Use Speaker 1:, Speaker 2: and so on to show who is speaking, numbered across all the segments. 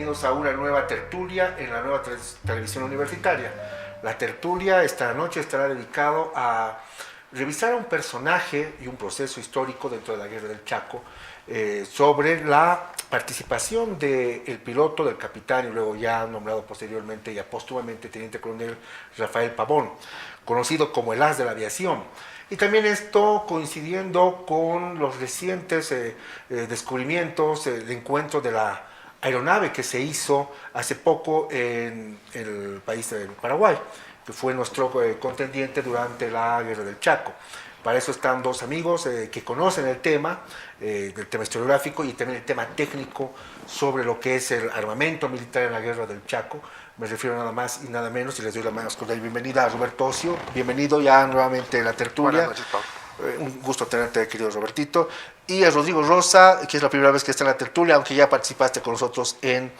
Speaker 1: bienvenidos a una nueva tertulia en la nueva televisión universitaria. La tertulia esta noche estará dedicado a revisar a un personaje y un proceso histórico dentro de la Guerra del Chaco, sobre la participación del piloto, del capitán y luego ya nombrado posteriormente y póstumamente teniente coronel Rafael Pavón, conocido como el as de la aviación. Y también esto coincidiendo con los recientes descubrimientos, el encuentro de la aeronave que se hizo hace poco en el país de Paraguay, que fue nuestro contendiente durante la Guerra del Chaco. Para eso están dos amigos que conocen el tema, del tema historiográfico y también el tema técnico sobre lo que es el armamento militar en la Guerra del Chaco. Me refiero nada más y nada menos, y les doy la más cordial bienvenida a Roberto Ocio. Bienvenido ya nuevamente a la tertulia.
Speaker 2: Buenas noches, Pablo.
Speaker 1: Un gusto tenerte, querido Robertito. Y a Rodrigo Rosa, que es la primera vez que está en la tertulia, aunque ya participaste con nosotros en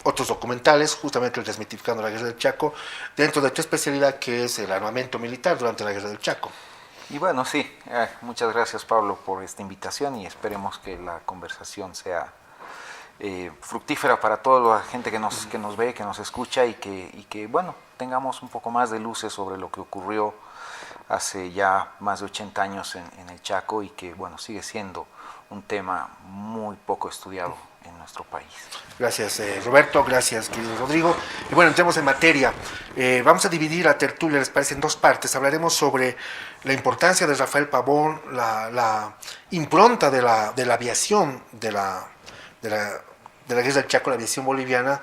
Speaker 1: otros documentales, justamente el Desmitificando la Guerra del Chaco, dentro de tu especialidad que es el armamento militar durante la Guerra del Chaco.
Speaker 2: Y bueno, sí, muchas gracias, Pablo, por esta invitación y esperemos que la conversación sea fructífera para toda la gente que nos ve, que nos escucha y que, bueno, tengamos un poco más de luces sobre lo que ocurrió hace ya más de 80 años en el Chaco y que, bueno, sigue siendo un tema muy poco estudiado en nuestro país.
Speaker 1: Gracias, Roberto, gracias, querido Rodrigo. Y bueno, entremos en materia. Vamos a dividir la tertulia, les parece, en dos partes. Hablaremos sobre la importancia de Rafael Pavón, la impronta de la aviación, de la Guerra del Chaco, la aviación boliviana.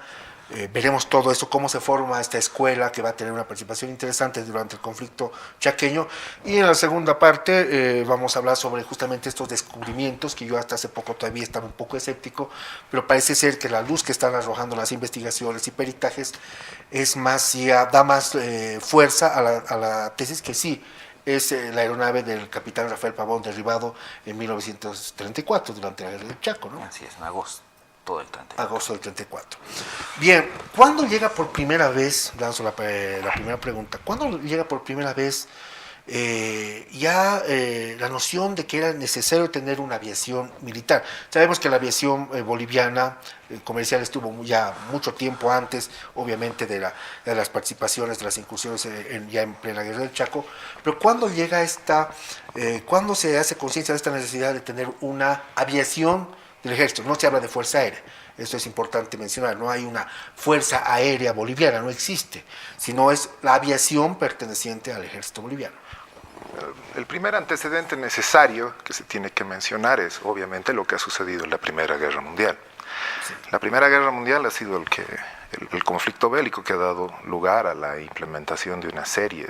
Speaker 1: Veremos todo eso, cómo se forma esta escuela que va a tener una participación interesante durante el conflicto chaqueño. Y en la segunda parte vamos a hablar sobre justamente estos descubrimientos, que yo hasta hace poco todavía estaba un poco escéptico, pero parece ser que la luz que están arrojando las investigaciones y peritajes es más, ya da más fuerza a la tesis que sí, es la aeronave del capitán Rafael Pavón derribado en 1934 durante la Guerra del Chaco, ¿no?
Speaker 2: Así es, en agosto del 34.
Speaker 1: Agosto del 34. Bien, ¿cuándo llega por primera vez, lanzo la primera pregunta, ¿cuándo llega por primera vez la noción de que era necesario tener una aviación militar? Sabemos que la aviación boliviana comercial estuvo ya mucho tiempo antes, obviamente, de las participaciones, de las incursiones ya en plena Guerra del Chaco, pero ¿cuándo llega cuándo se hace conciencia de esta necesidad de tener una aviación del ejército? No se habla de fuerza aérea, esto es importante mencionar, no hay una fuerza aérea boliviana, no existe, sino es la aviación perteneciente al ejército boliviano.
Speaker 3: El primer antecedente necesario que se tiene que mencionar es obviamente lo que ha sucedido en la Primera Guerra Mundial. Sí. La Primera Guerra Mundial ha sido el conflicto bélico que ha dado lugar a la implementación de una serie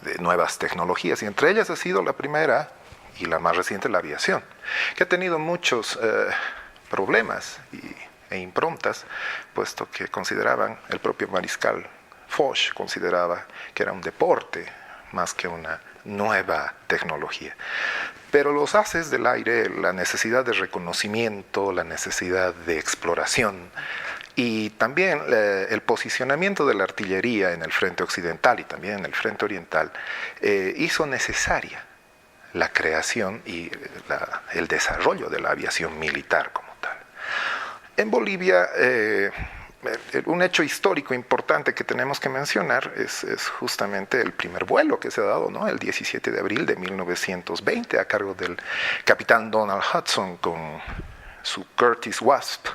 Speaker 3: de nuevas tecnologías, y entre ellas ha sido la primera y la más reciente, la aviación, que ha tenido muchos problemas e improntas, puesto que el propio mariscal Foch consideraba que era un deporte más que una nueva tecnología. Pero los haces del aire, la necesidad de reconocimiento, la necesidad de exploración y también el posicionamiento de la artillería en el frente occidental y también en el frente oriental hizo necesaria la creación y el desarrollo de la aviación militar como tal. En Bolivia, un hecho histórico importante que tenemos que mencionar es justamente el primer vuelo que se ha dado, ¿no? El 17 de abril de 1920, a cargo del capitán Donald Hudson con su Curtiss Wasp,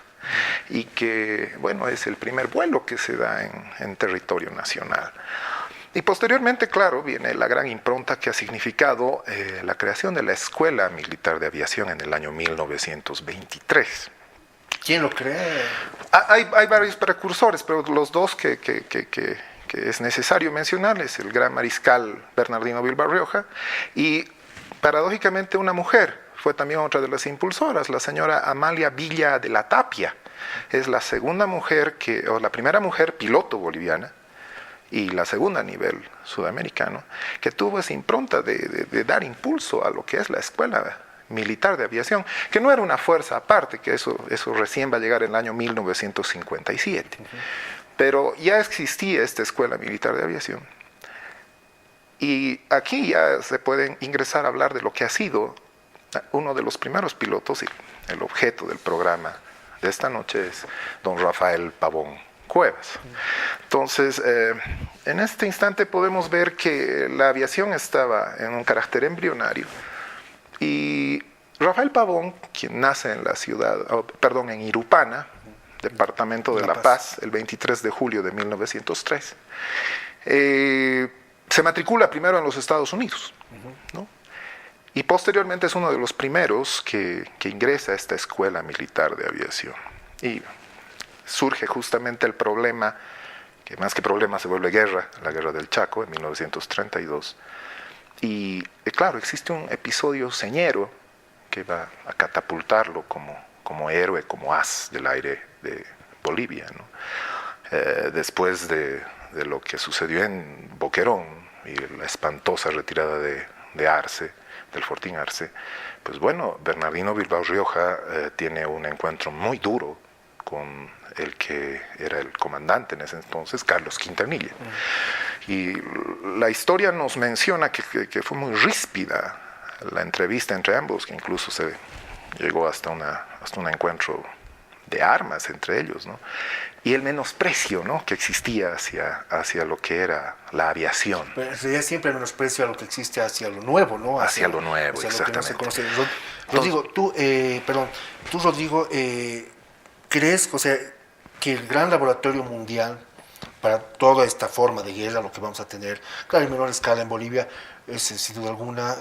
Speaker 3: y que, bueno, es el primer vuelo que se da en territorio nacional. Y posteriormente, claro, viene la gran impronta que ha significado la creación de la Escuela Militar de Aviación en el año 1923.
Speaker 1: ¿Quién lo cree?
Speaker 3: Hay varios precursores, pero los dos que es necesario mencionar es el gran mariscal Bernardino Villar Rioja y, paradójicamente, una mujer. Fue también otra de las impulsoras, la señora Amalia Villa de la Tapia. Es la segunda mujer la primera mujer piloto boliviana y la segunda a nivel sudamericano, que tuvo esa impronta de dar impulso a lo que es la Escuela Militar de Aviación, que no era una fuerza aparte, que eso recién va a llegar en el año 1957. Pero ya existía esta Escuela Militar de Aviación. Y aquí ya se pueden ingresar a hablar de lo que ha sido uno de los primeros pilotos y el objeto del programa de esta noche es don Rafael Pavón Cuevas. Entonces, en este instante podemos ver que la aviación estaba en un carácter embrionario y Rafael Pavón, quien nace en la ciudad, en Irupana, departamento de La Paz, el 23 de julio de 1903, se matricula primero en los Estados Unidos, ¿no? Y posteriormente es uno de los primeros que ingresa a esta escuela militar de aviación. Y surge justamente el problema, que más que problema se vuelve guerra, la guerra del Chaco en 1932. Y claro, existe un episodio señero que va a catapultarlo como héroe, como as del aire de Bolivia, ¿no? Después de lo que sucedió en Boquerón y la espantosa retirada de Arce, del Fortín Arce, pues bueno, Bernardino Bilbao Rioja tiene un encuentro muy duro con el que era el comandante en ese entonces, Carlos Quintanilla. Y la historia nos menciona que fue muy ríspida la entrevista entre ambos, que incluso se llegó hasta un encuentro de armas entre ellos, ¿no? Y el menosprecio, ¿no?, que existía hacia lo que era la aviación.
Speaker 1: Pero sería siempre el menosprecio a lo que existe hacia lo nuevo, ¿no?
Speaker 3: Hacia lo nuevo,
Speaker 1: hacia
Speaker 3: exactamente.
Speaker 1: Lo que no se conoce. Rodrigo, tú, Rodrigo, ¿crees, o sea, que el gran laboratorio mundial para toda esta forma de guerra, lo que vamos a tener, claro, en menor escala en Bolivia, es sin duda alguna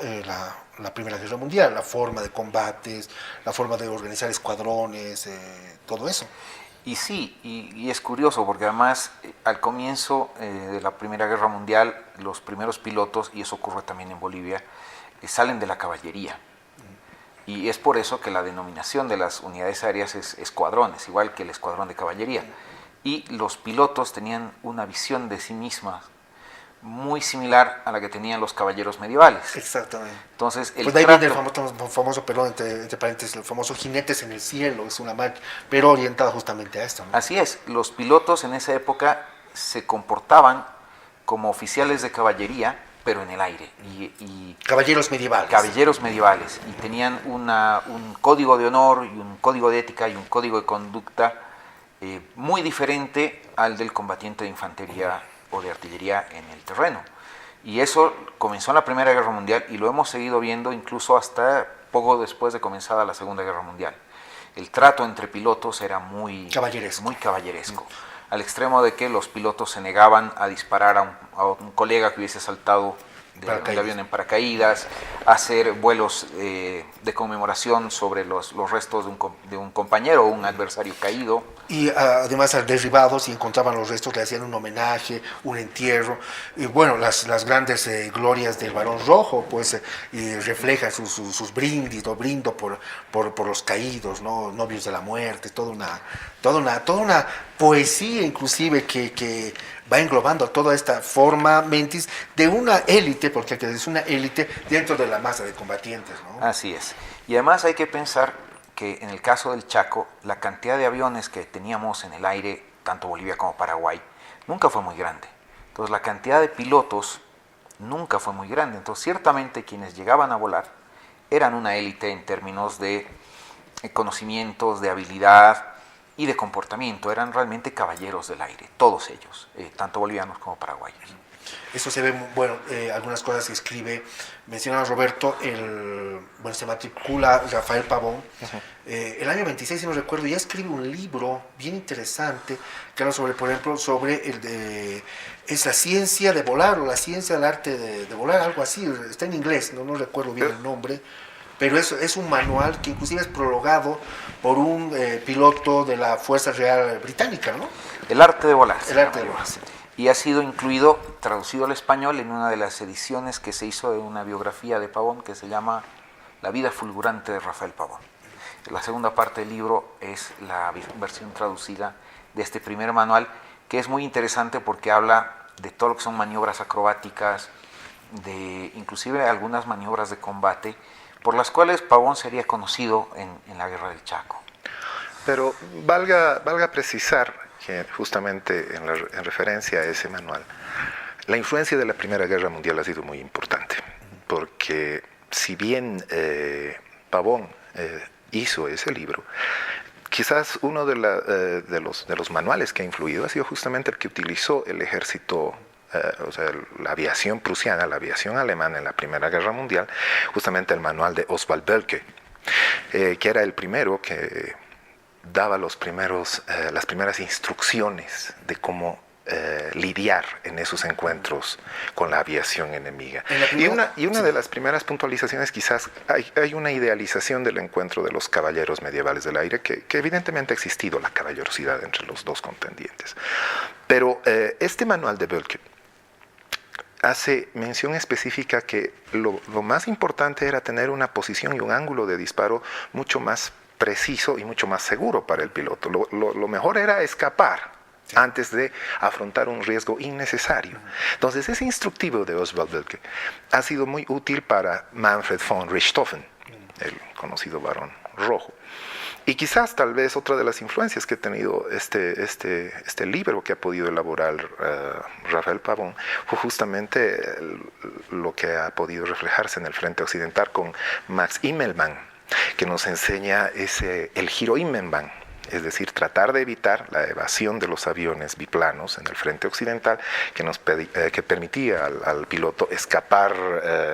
Speaker 1: la Primera Guerra Mundial, la forma de combates, la forma de organizar escuadrones, todo eso?
Speaker 2: Y sí, y es curioso porque además al comienzo de la Primera Guerra Mundial los primeros pilotos, y eso ocurre también en Bolivia, salen de la caballería. Y es por eso que la denominación de las unidades aéreas es escuadrones, igual que el escuadrón de caballería. Y los pilotos tenían una visión de sí mismas muy similar a la que tenían los caballeros medievales.
Speaker 1: Exactamente.
Speaker 2: Entonces,
Speaker 1: pues de ahí viene el famoso, perdón, entre paréntesis, el famoso jinetes en el cielo, es una marca, pero orientada justamente a esto, ¿no?
Speaker 2: Así es, los pilotos en esa época se comportaban como oficiales de caballería, pero en el aire.
Speaker 1: Caballeros medievales.
Speaker 2: Caballeros medievales. Y tenían un código de honor y un código de ética y un código de conducta muy diferente al del combatiente de infantería o de artillería en el terreno. Y eso comenzó en la Primera Guerra Mundial y lo hemos seguido viendo incluso hasta poco después de comenzada la Segunda Guerra Mundial. El trato entre pilotos era muy caballeresco, al extremo de que los pilotos se negaban a disparar a un colega que hubiese saltado del avión en paracaídas, hacer vuelos de conmemoración sobre los restos de un compañero o un adversario caído.
Speaker 1: Y además derribados, si encontraban los restos, le hacían un homenaje, un entierro. Y bueno, las grandes glorias del Barón Rojo, pues, y reflejan sus brindis, ¿no? Brindo por los caídos, ¿no? Novios de la muerte, toda una poesía inclusive que va englobando toda esta forma mentis de una élite, porque es una élite dentro de la masa de combatientes, ¿no?
Speaker 2: Así es. Y además hay que pensar que en el caso del Chaco, la cantidad de aviones que teníamos en el aire, tanto Bolivia como Paraguay, nunca fue muy grande. Entonces la cantidad de pilotos nunca fue muy grande. Entonces ciertamente quienes llegaban a volar eran una élite en términos de conocimientos, de habilidad y de comportamiento. Eran realmente caballeros del aire, todos ellos, tanto bolivianos como paraguayos.
Speaker 1: Eso se ve, bueno, algunas cosas que escribe, menciona Roberto, se matricula Rafael Pavón, el año 26, si no recuerdo, ya escribe un libro bien interesante, que habla sobre, por ejemplo, es la ciencia de volar, o la ciencia del arte de volar, algo así, está en inglés, no recuerdo bien el nombre, pero es un manual que inclusive es prologado por un piloto de la Fuerza Real Británica, ¿no?
Speaker 2: El arte de volar.
Speaker 1: El arte de volar.
Speaker 2: Y ha sido incluido, traducido al español, en una de las ediciones que se hizo de una biografía de Pavón que se llama La vida fulgurante de Rafael Pavón. La segunda parte del libro es la versión traducida de este primer manual, que es muy interesante porque habla de todo lo que son maniobras acrobáticas, de inclusive algunas maniobras de combate, por las cuales Pavón sería conocido en la Guerra del Chaco.
Speaker 3: Pero valga precisar que justamente en referencia a ese manual, la influencia de la Primera Guerra Mundial ha sido muy importante, porque si bien Pavón hizo ese libro, quizás uno de los manuales que ha influido ha sido justamente el que utilizó el ejército, o sea, la aviación prusiana, la aviación alemana en la Primera Guerra Mundial, justamente el manual de Oswald Bölke, que era el primero que daba las primeras instrucciones de cómo lidiar en esos encuentros con la aviación enemiga. Y una de las primeras puntualizaciones, quizás hay una idealización del encuentro de los caballeros medievales del aire, que evidentemente ha existido la caballerosidad entre los dos contendientes. Pero este manual de Bölke hace mención específica que lo más importante era tener una posición y un ángulo de disparo mucho más preciso y mucho más seguro para el piloto. Lo mejor era escapar antes de afrontar un riesgo innecesario. Entonces, ese instructivo de Oswald Bölke ha sido muy útil para Manfred von Richthofen, el conocido Barón Rojo. Y quizás, tal vez, otra de las influencias que ha tenido este libro que ha podido elaborar Rafael Pavón fue justamente lo que ha podido reflejarse en el frente occidental con Max Immelmann, que nos enseña el giro Immelmann, es decir, tratar de evitar la evasión de los aviones biplanos en el frente occidental, que permitía al piloto escapar,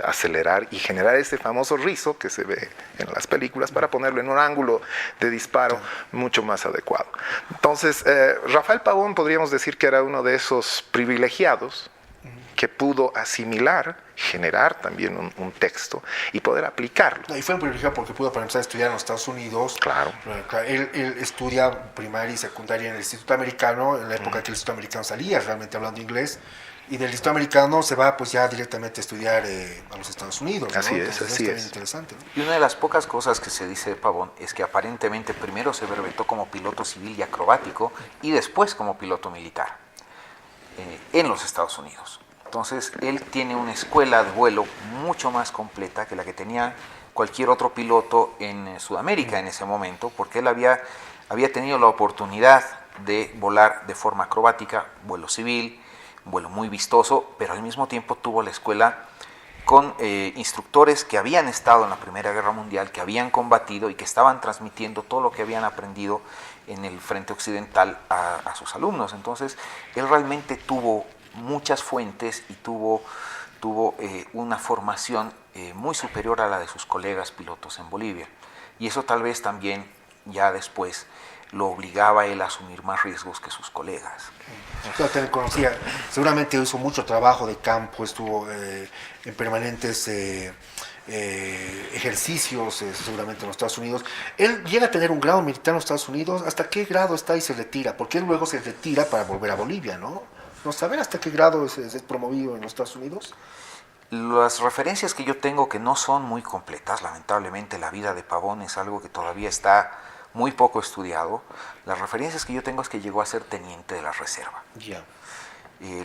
Speaker 3: acelerar y generar ese famoso rizo que se ve en las películas para ponerlo en un ángulo de disparo mucho más adecuado. Entonces, Rafael Pavón podríamos decir que era uno de esos privilegiados que pudo asimilar, generar también un texto y poder aplicarlo.
Speaker 1: Y fue un privilegio porque pudo, para empezar, a estudiar en los Estados Unidos.
Speaker 3: Claro.
Speaker 1: Él estudia primaria y secundaria en el Instituto Americano, en la época que el Instituto Americano salía realmente hablando inglés, y del Instituto Americano se va pues ya directamente a estudiar a los Estados Unidos, ¿no?
Speaker 3: Así es,
Speaker 1: entonces,
Speaker 3: así es.
Speaker 1: Interesante, ¿no?
Speaker 2: Y una de las pocas cosas que se dice de Pavón es que aparentemente primero se brevetó como piloto civil y acrobático y después como piloto militar en los Estados Unidos. Entonces, él tiene una escuela de vuelo mucho más completa que la que tenía cualquier otro piloto en Sudamérica en ese momento, porque él había tenido la oportunidad de volar de forma acrobática, vuelo civil, vuelo muy vistoso, pero al mismo tiempo tuvo la escuela con instructores que habían estado en la Primera Guerra Mundial, que habían combatido y que estaban transmitiendo todo lo que habían aprendido en el frente occidental a sus alumnos. Entonces, él realmente tuvo muchas fuentes y tuvo una formación muy superior a la de sus colegas pilotos en Bolivia. Y eso tal vez también ya después lo obligaba a él a asumir más riesgos que sus colegas.
Speaker 1: Yo también conocía, seguramente hizo mucho trabajo de campo, estuvo en permanentes ejercicios seguramente en los Estados Unidos. Él llega a tener un grado militar en los Estados Unidos. ¿Hasta qué grado está y se retira? Porque él luego se retira para volver a Bolivia, ¿no? ¿No saben hasta qué grado es promovido en los Estados Unidos?
Speaker 2: Las referencias que yo tengo, que no son muy completas, lamentablemente la vida de Pavón es algo que todavía está muy poco estudiado. Las referencias que yo tengo es que llegó a ser teniente de la reserva.
Speaker 1: Ya.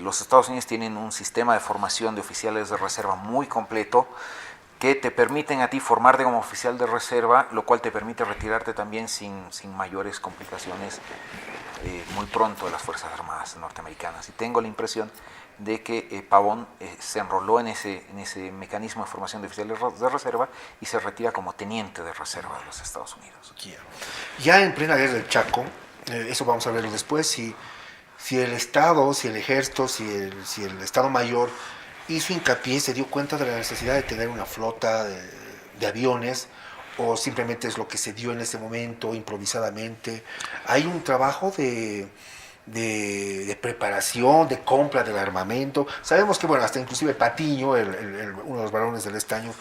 Speaker 2: Los Estados Unidos tienen un sistema de formación de oficiales de reserva muy completo que te permiten a ti formarte como oficial de reserva, lo cual te permite retirarte también sin mayores complicaciones muy pronto de las Fuerzas Armadas norteamericanas. Y tengo la impresión de que Pavón se enroló en ese mecanismo de formación de oficiales de reserva y se retira como teniente de reserva de los Estados Unidos.
Speaker 1: Ya en plena guerra del Chaco, eso vamos a verlo después, si el Estado, si el Ejército, si el Estado Mayor hizo hincapié, se dio cuenta de la necesidad de tener una flota de aviones, o simplemente es lo que se dio en ese momento, improvisadamente. Hay un trabajo de preparación, de compra del armamento. Sabemos que, bueno, hasta inclusive Patiño, uno de los varones del estaño,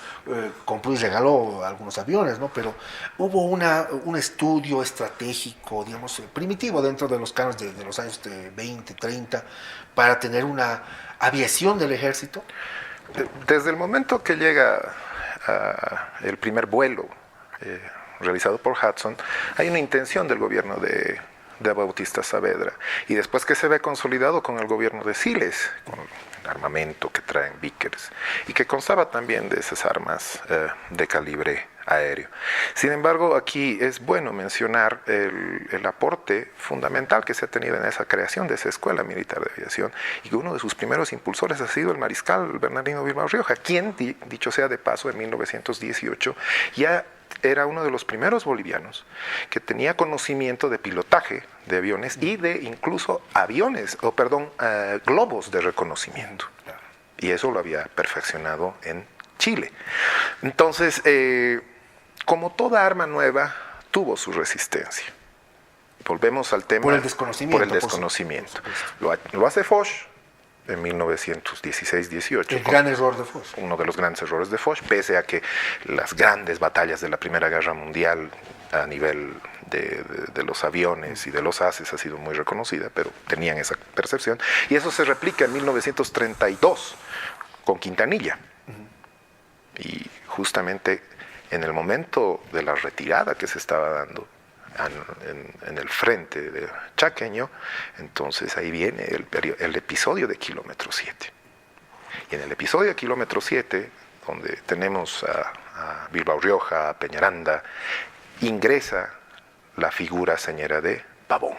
Speaker 1: compró y regaló algunos aviones, ¿no? Pero hubo un estudio estratégico, digamos, primitivo dentro de los cánones de los años 20, 30, para tener una aviación del ejército.
Speaker 3: Desde el momento que llega el primer vuelo realizado por Hudson, hay una intención del gobierno de Bautista Saavedra, y después que se ve consolidado con el gobierno de Siles, con el armamento que traen Vickers, y que constaba también de esas armas de calibre aéreo. Sin embargo, aquí es bueno mencionar el aporte fundamental que se ha tenido en esa creación de esa Escuela Militar de Aviación, y que uno de sus primeros impulsores ha sido el mariscal Bernardino Bilbao Rioja, quien, dicho sea de paso, en 1918 ya era uno de los primeros bolivianos que tenía conocimiento de pilotaje de aviones y de incluso globos de reconocimiento. Y eso lo había perfeccionado en Chile. Entonces, como toda arma nueva, tuvo su resistencia. Volvemos al tema.
Speaker 1: Por el desconocimiento.
Speaker 3: Por el desconocimiento. Lo hace Foch en 1916-18.
Speaker 1: El gran error de Foch.
Speaker 3: Uno de los grandes errores de Foch, pese a que las grandes batallas de la Primera Guerra Mundial a nivel de los aviones y de los haces ha sido muy reconocida, pero tenían esa percepción. Y eso se replica en 1932 con Quintanilla. Y justamente en el momento de la retirada que se estaba dando en el frente de chaqueño, entonces ahí viene el episodio de Kilómetro 7. Y en el episodio de Kilómetro 7, donde tenemos a Bilbao Rioja, a Peñaranda, ingresa la figura señera de Pavón.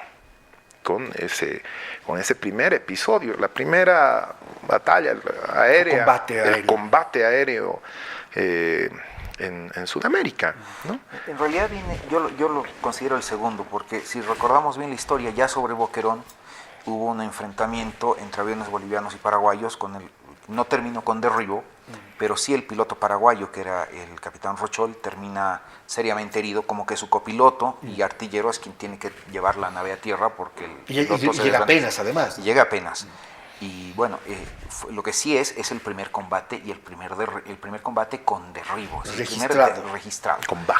Speaker 3: Con ese primer episodio, la primera batalla aérea, el combate aéreo en Sudamérica, ¿no?
Speaker 2: En realidad yo lo considero el segundo, porque si recordamos bien la historia, ya sobre Boquerón hubo un enfrentamiento entre aviones bolivianos y paraguayos, no terminó con derribo, pero sí el piloto paraguayo, que era el capitán Rochol, termina seriamente herido, como que su copiloto y artillero es quien tiene que llevar la nave a tierra, porque el piloto
Speaker 1: llega apenas, además.
Speaker 2: Llega apenas. Y bueno, lo que sí es el primer combate y el primer combate con derribo. Es registrado.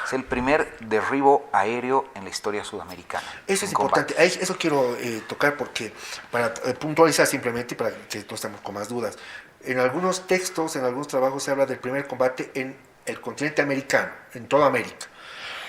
Speaker 2: Es el primer derribo aéreo en la historia sudamericana.
Speaker 1: Eso es importante. Eso quiero tocar porque para puntualizar simplemente, para que no estemos con más dudas. En algunos textos, en algunos trabajos se habla del primer combate en el continente americano, en toda América.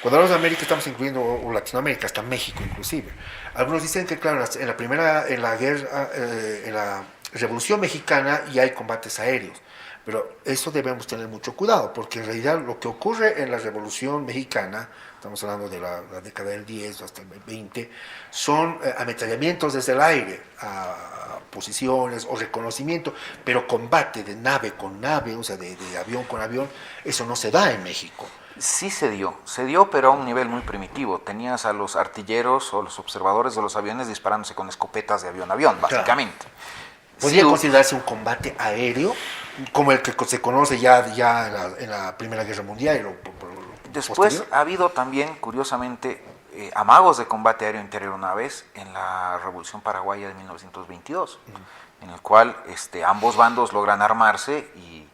Speaker 1: Cuando hablamos de América estamos incluyendo o Latinoamérica, hasta México inclusive. Algunos dicen que, claro, en la Revolución Mexicana ya hay combates aéreos, pero eso debemos tener mucho cuidado, porque en realidad lo que ocurre en la Revolución Mexicana, estamos hablando de la década del 10 hasta el 20, son ametrallamientos desde el aire a posiciones o reconocimiento, pero combate de nave con nave, o sea, de avión con avión, eso no se da en México.
Speaker 2: Sí se dio, pero a un nivel muy primitivo. Tenías a los artilleros o los observadores de los aviones disparándose con escopetas de avión a avión, básicamente. Claro.
Speaker 1: ¿Podría considerarse un combate aéreo, como el que se conoce ya en la Primera Guerra Mundial?
Speaker 2: Después posterior? Ha habido también, curiosamente, amagos de combate aéreo interaeronaves en la Revolución Paraguaya de 1922, en el cual ambos bandos logran armarse y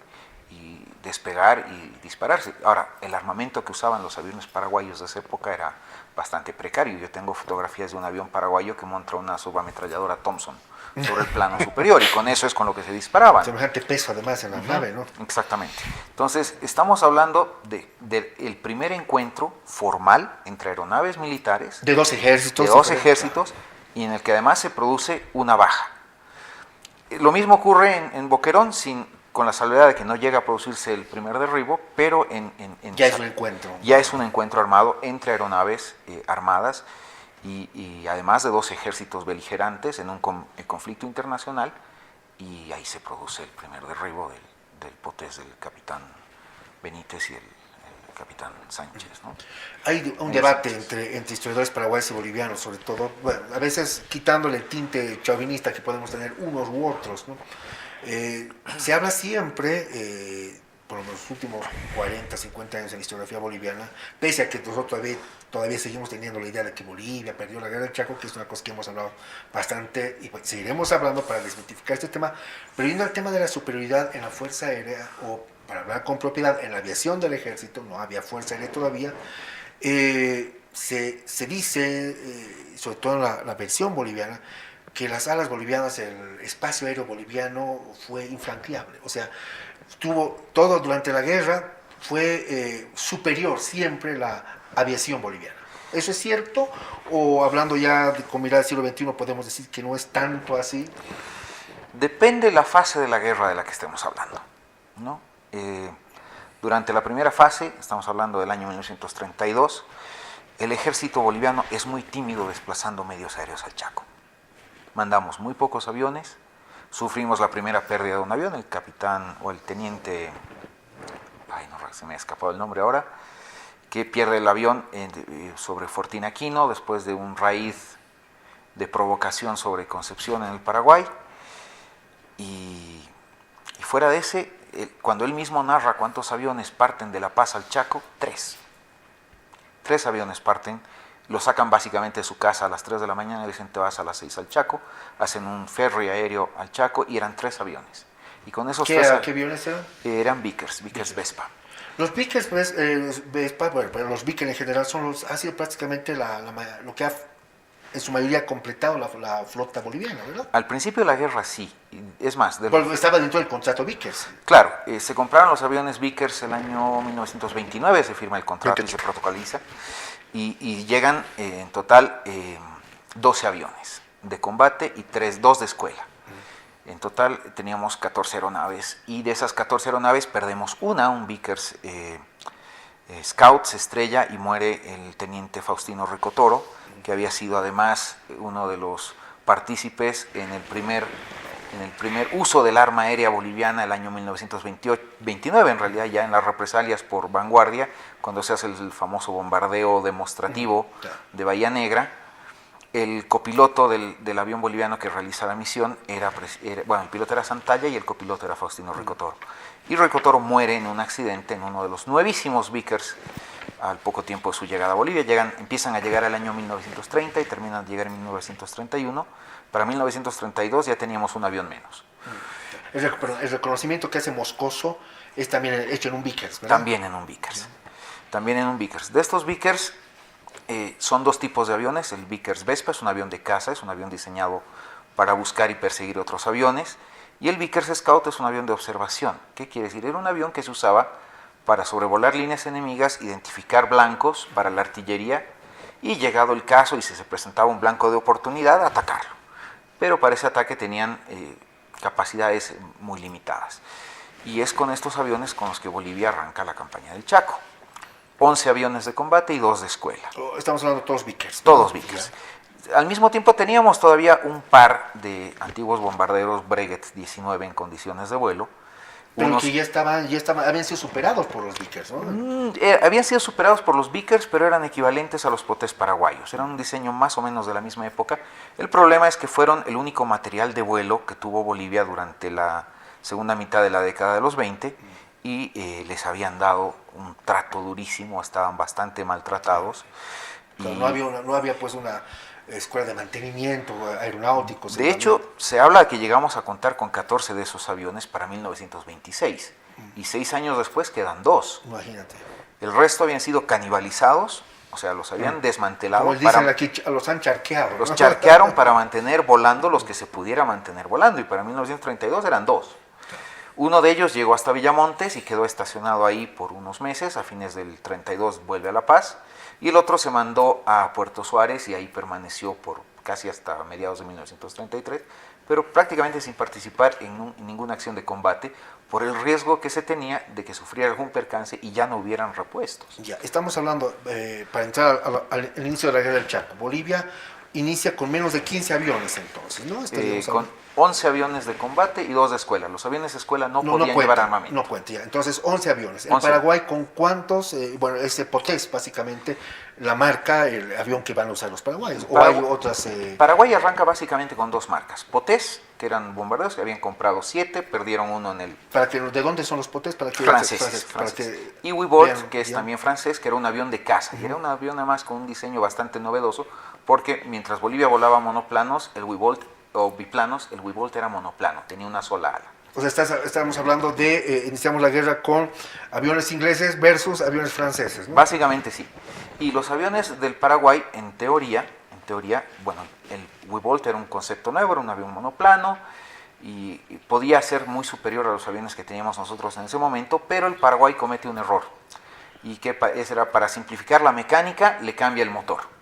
Speaker 2: despegar y dispararse. Ahora, el armamento que usaban los aviones paraguayos de esa época era bastante precario. Yo tengo fotografías de un avión paraguayo que monta una subametralladora Thompson sobre el plano superior, y con eso es con lo que se disparaban.
Speaker 1: Semejante peso además en la nave, ¿no?
Speaker 2: Exactamente. Entonces, estamos hablando del primer encuentro formal entre aeronaves militares.
Speaker 1: De dos ejércitos.
Speaker 2: De dos ejércitos, y en el que además se produce una baja. Lo mismo ocurre en Boquerón, con la salvedad de que no llega a producirse el primer derribo, pero
Speaker 1: ya es un encuentro.
Speaker 2: Ya es un encuentro armado entre aeronaves armadas y además de dos ejércitos beligerantes en un conflicto internacional, y ahí se produce el primer derribo del potés del capitán Benítez y el capitán Sánchez, ¿no?
Speaker 1: Hay un debate entre historiadores paraguayos y bolivianos, sobre todo, bueno, a veces quitándole el tinte chauvinista que podemos tener unos u otros, ¿no? Se habla siempre, por los últimos 40, 50 años en la historiografía boliviana, pese a que nosotros todavía seguimos teniendo la idea de que Bolivia perdió la guerra del Chaco, que es una cosa que hemos hablado bastante y pues seguiremos hablando para desmitificar este tema, pero yendo al tema de la superioridad en la fuerza aérea, o para hablar con propiedad, en la aviación del ejército, no había fuerza aérea todavía, se dice, sobre todo en la versión boliviana, que las alas bolivianas, el espacio aéreo boliviano fue infranqueable. O sea, todo durante la guerra fue superior siempre la aviación boliviana. ¿Eso es cierto? ¿O hablando ya con mirada del siglo XXI podemos decir que no es tanto así?
Speaker 2: Depende la fase de la guerra de la que estemos hablando, ¿no? Durante la primera fase, estamos hablando del año 1932, el ejército boliviano es muy tímido desplazando medios aéreos al Chaco. Mandamos muy pocos aviones, sufrimos la primera pérdida de un avión, el capitán o el teniente, se me ha escapado el nombre ahora, que pierde el avión sobre Fortín Aquino después de un raid de provocación sobre Concepción en el Paraguay. Y fuera de ese, cuando él mismo narra cuántos aviones parten de La Paz al Chaco, 3. 3 aviones parten, lo sacan básicamente de su casa a las 3 de la mañana, y dicen te vas a las 6 al Chaco, hacen un ferry aéreo al Chaco y eran 3 aviones. Y con esos
Speaker 1: ¿Qué aviones eran?
Speaker 2: Eran Vickers Vespa.
Speaker 1: Los Vickers Vespa, bueno, pero los Vickers en general ha sido prácticamente lo que ha en su mayoría completado la flota boliviana, ¿verdad?
Speaker 2: Al principio de la guerra sí, es más...
Speaker 1: Estaba dentro del contrato Vickers.
Speaker 2: Claro, se compraron los aviones Vickers el año 1929, se firma el contrato y se protocoliza, y llegan en total 12 aviones de combate y 2 de escuela. En total teníamos 14 aeronaves, y de esas 14 aeronaves perdemos un Vickers Scout se estrella y muere el teniente Faustino Ricotoro, que había sido además uno de los partícipes en el primer uso del arma aérea boliviana el año 1929, en realidad ya en las represalias por Vanguardia, cuando se hace el famoso bombardeo demostrativo de Bahía Negra. El copiloto del avión boliviano que realiza la misión el piloto era Santalla y el copiloto era Faustino Ricotoro. Y Ricotoro muere en un accidente en uno de los nuevísimos Vickers al poco tiempo de su llegada a Bolivia. Empiezan a llegar el año 1930 y terminan de llegar en 1931. Para 1932 ya teníamos un avión menos.
Speaker 1: El reconocimiento que hace Moscoso es también hecho en un Vickers, ¿verdad?
Speaker 2: También en un Vickers. También en un Vickers. De estos Vickers son 2 tipos de aviones. El Vickers Vespa es un avión de caza, es un avión diseñado para buscar y perseguir otros aviones. Y el Vickers Scout es un avión de observación. ¿Qué quiere decir? Era un avión que se usaba para sobrevolar líneas enemigas, identificar blancos para la artillería y, llegado el caso y si se presentaba un blanco de oportunidad, atacarlo. Pero para ese ataque tenían capacidades muy limitadas. Y es con estos aviones con los que Bolivia arranca la campaña del Chaco. 11 aviones de combate y 2 de escuela.
Speaker 1: Estamos hablando de todos Vickers, ¿no?
Speaker 2: Todos Vickers. Al mismo tiempo teníamos todavía un par de antiguos bombarderos Breguet 19 en condiciones de vuelo.
Speaker 1: Pero que habían sido superados por los Vickers, ¿no?
Speaker 2: Habían sido superados por los Vickers, pero eran equivalentes a los Potés paraguayos. Eran un diseño más o menos de la misma época. El problema es que fueron el único material de vuelo que tuvo Bolivia durante la segunda mitad de la década de los 20 y les habían dado un trato durísimo, estaban bastante maltratados.
Speaker 1: Pero no había pues una escuela de mantenimiento aeronáutico.
Speaker 2: De hecho, se habla de que llegamos a contar con 14 de esos aviones para 1926 y 6 años después quedan 2.
Speaker 1: Imagínate.
Speaker 2: El resto habían sido canibalizados, o sea, los habían desmantelado.
Speaker 1: Como dicen aquí, los han charqueado.
Speaker 2: Los charquearon para mantener volando los que se pudiera mantener volando, y para 1932 eran 2. Uno de ellos llegó hasta Villamontes y quedó estacionado ahí por unos meses. A fines del 32 vuelve a La Paz. Y el otro se mandó a Puerto Suárez y ahí permaneció por casi hasta mediados de 1933, pero prácticamente sin participar en ninguna acción de combate, por el riesgo que se tenía de que sufriera algún percance y ya no hubieran repuestos.
Speaker 1: Ya, estamos hablando, para entrar al inicio de la guerra del Chaco, Bolivia inicia con menos de 15 aviones entonces, ¿no?
Speaker 2: Con 11 aviones de combate y 2 de escuela. Los aviones de escuela no podían llevar armamento.
Speaker 1: No cuenta, ya. Entonces 11 aviones. ¿En Paraguay con cuántos? Ese Potés básicamente la marca, el avión que van a usar los paraguayos. ¿O hay otras?
Speaker 2: Paraguay arranca básicamente con 2 marcas. Potés, que eran bombarderos, que habían comprado 7, perdieron uno en el...
Speaker 1: ¿De dónde son los Potés?
Speaker 2: Franceses. Y Wibolt, que es también francés, que era un avión de caza. Y era un avión además con un diseño bastante novedoso, porque mientras Bolivia volaba monoplanos, el Wibolt, o biplanos, el Wibolt era monoplano, tenía una sola ala.
Speaker 1: O sea, estamos hablando de, iniciamos la guerra con aviones ingleses versus aviones franceses, ¿no?
Speaker 2: Básicamente sí. Y los aviones del Paraguay, en teoría, bueno, el Wibolt era un concepto nuevo, era un avión monoplano, y podía ser muy superior a los aviones que teníamos nosotros en ese momento, pero el Paraguay comete un error. Y que era para simplificar la mecánica, le cambia el motor.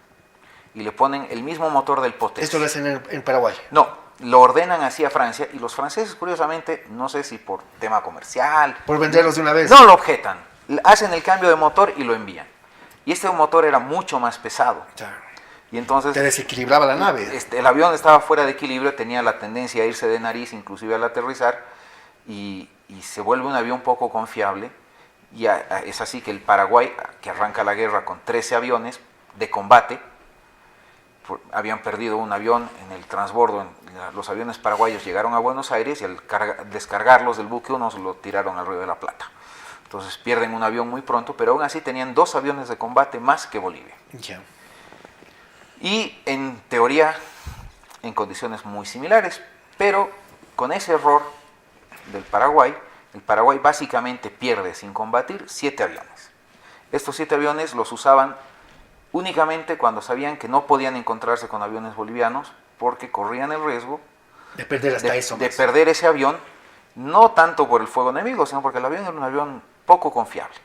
Speaker 2: Y le ponen el mismo motor del Potés.
Speaker 1: ¿Esto lo hacen en Paraguay?
Speaker 2: No, lo ordenan así a Francia, y los franceses, curiosamente, no sé si por tema comercial...
Speaker 1: ¿Por venderlos de una vez?
Speaker 2: No lo objetan, hacen el cambio de motor y lo envían. Y este motor era mucho más pesado.
Speaker 1: Claro.
Speaker 2: Y entonces...
Speaker 1: Te desequilibraba la nave.
Speaker 2: El avión estaba fuera de equilibrio, tenía la tendencia a irse de nariz, inclusive al aterrizar, y se vuelve un avión poco confiable. y es así que el Paraguay, que arranca la guerra con 13 aviones de combate, habían perdido un avión en el transbordo, los aviones paraguayos llegaron a Buenos Aires y al descargarlos del buque unos lo tiraron al Río de la Plata. Entonces pierden un avión muy pronto, pero aún así tenían 2 aviones de combate más que Bolivia.
Speaker 1: Ya.
Speaker 2: Y en teoría en condiciones muy similares, pero con ese error del Paraguay, el Paraguay básicamente pierde sin combatir 7 aviones. Estos 7 aviones los usaban únicamente cuando sabían que no podían encontrarse con aviones bolivianos porque corrían el riesgo
Speaker 1: De perder hasta eso.
Speaker 2: de
Speaker 1: Más.
Speaker 2: perder ese avión, no tanto por el fuego enemigo, sino porque el avión era un avión poco confiable.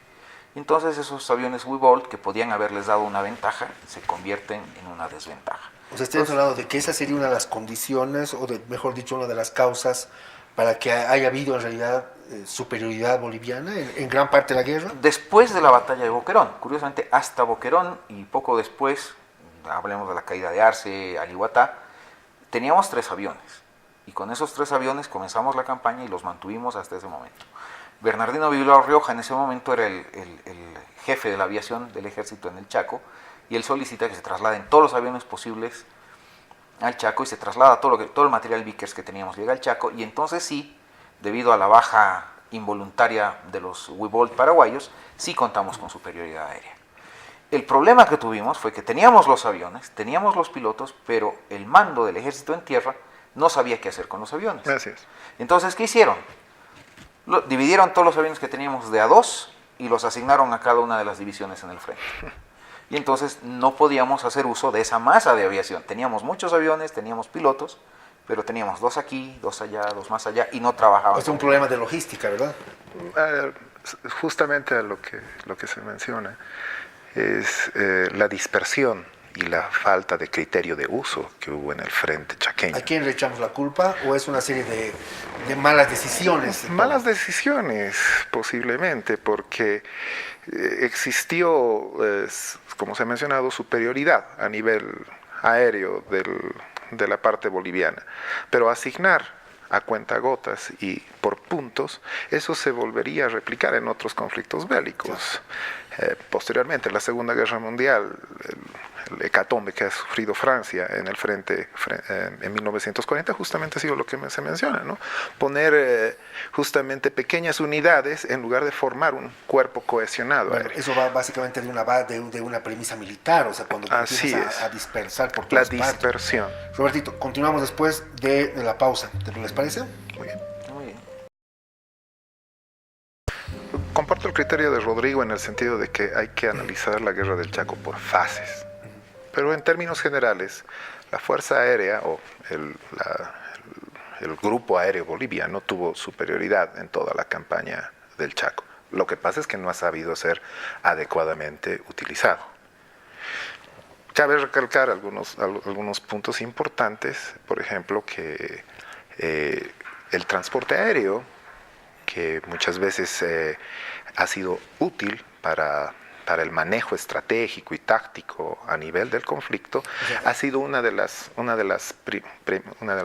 Speaker 2: Entonces esos aviones Weebolt, que podían haberles dado una ventaja, se convierten en una desventaja.
Speaker 1: O sea, estoy hablando de que esa sería una de las condiciones, o mejor dicho, una de las causas para que haya habido en realidad superioridad boliviana en gran parte de la guerra.
Speaker 2: Después de la batalla de Boquerón, curiosamente hasta Boquerón y poco después, hablemos de la caída de Arce, Alihuatá, teníamos 3 aviones. Y con esos 3 aviones comenzamos la campaña y los mantuvimos hasta ese momento. Bernardino Bilbao Rioja en ese momento era el jefe de la aviación del ejército en el Chaco, y él solicita que se trasladen todos los aviones posibles al Chaco y se traslada todo el material Vickers que teníamos, llega al Chaco, y entonces sí, debido a la baja involuntaria de los Weebolt paraguayos, sí contamos con superioridad aérea. El problema que tuvimos fue que teníamos los aviones, teníamos los pilotos, pero el mando del ejército en tierra no sabía qué hacer con los aviones.
Speaker 3: Gracias.
Speaker 2: Entonces, ¿qué hicieron? Dividieron todos los aviones que teníamos de a 2 y los asignaron a cada una de las divisiones en el frente. Y entonces no podíamos hacer uso de esa masa de aviación. Teníamos muchos aviones, teníamos pilotos, pero teníamos 2 aquí, 2 allá, 2 más allá, y no trabajaban.
Speaker 1: Es un problema de logística, ¿verdad?
Speaker 3: Justamente a lo que se menciona es la dispersión y la falta de criterio de uso que hubo en el frente chaqueño.
Speaker 1: ¿A quién le echamos la culpa o es una serie de malas decisiones?
Speaker 3: Malas decisiones, posiblemente, porque existió, como se ha mencionado, superioridad a nivel aéreo de la parte boliviana, pero asignar a cuentagotas y por puntos, eso se volvería a replicar en otros conflictos bélicos. Posteriormente, en la Segunda Guerra Mundial, el hecatombe que ha sufrido Francia en el frente en 1940 justamente ha sido lo que se menciona, ¿no? Poner justamente pequeñas unidades en lugar de formar un cuerpo cohesionado.
Speaker 1: Bueno, eso va básicamente de una premisa militar, o sea, cuando
Speaker 3: Así
Speaker 1: empiezas
Speaker 3: es.
Speaker 1: a dispersar por
Speaker 3: La
Speaker 1: todas partes.
Speaker 3: dispersión.
Speaker 1: Robertito, continuamos después de la pausa. ¿Les parece?
Speaker 3: Muy bien.
Speaker 2: Muy bien.
Speaker 3: Comparto el criterio de Rodrigo en el sentido de que hay que analizar la guerra del Chaco por fases. Pero en términos generales, la Fuerza Aérea o el Grupo Aéreo Boliviano tuvo superioridad en toda la campaña del Chaco. Lo que pasa es que no ha sabido ser adecuadamente utilizado. Cabe recalcar algunos puntos importantes, por ejemplo, que el transporte aéreo, que muchas veces ha sido útil para el manejo estratégico y táctico a nivel del conflicto, ha sido una de las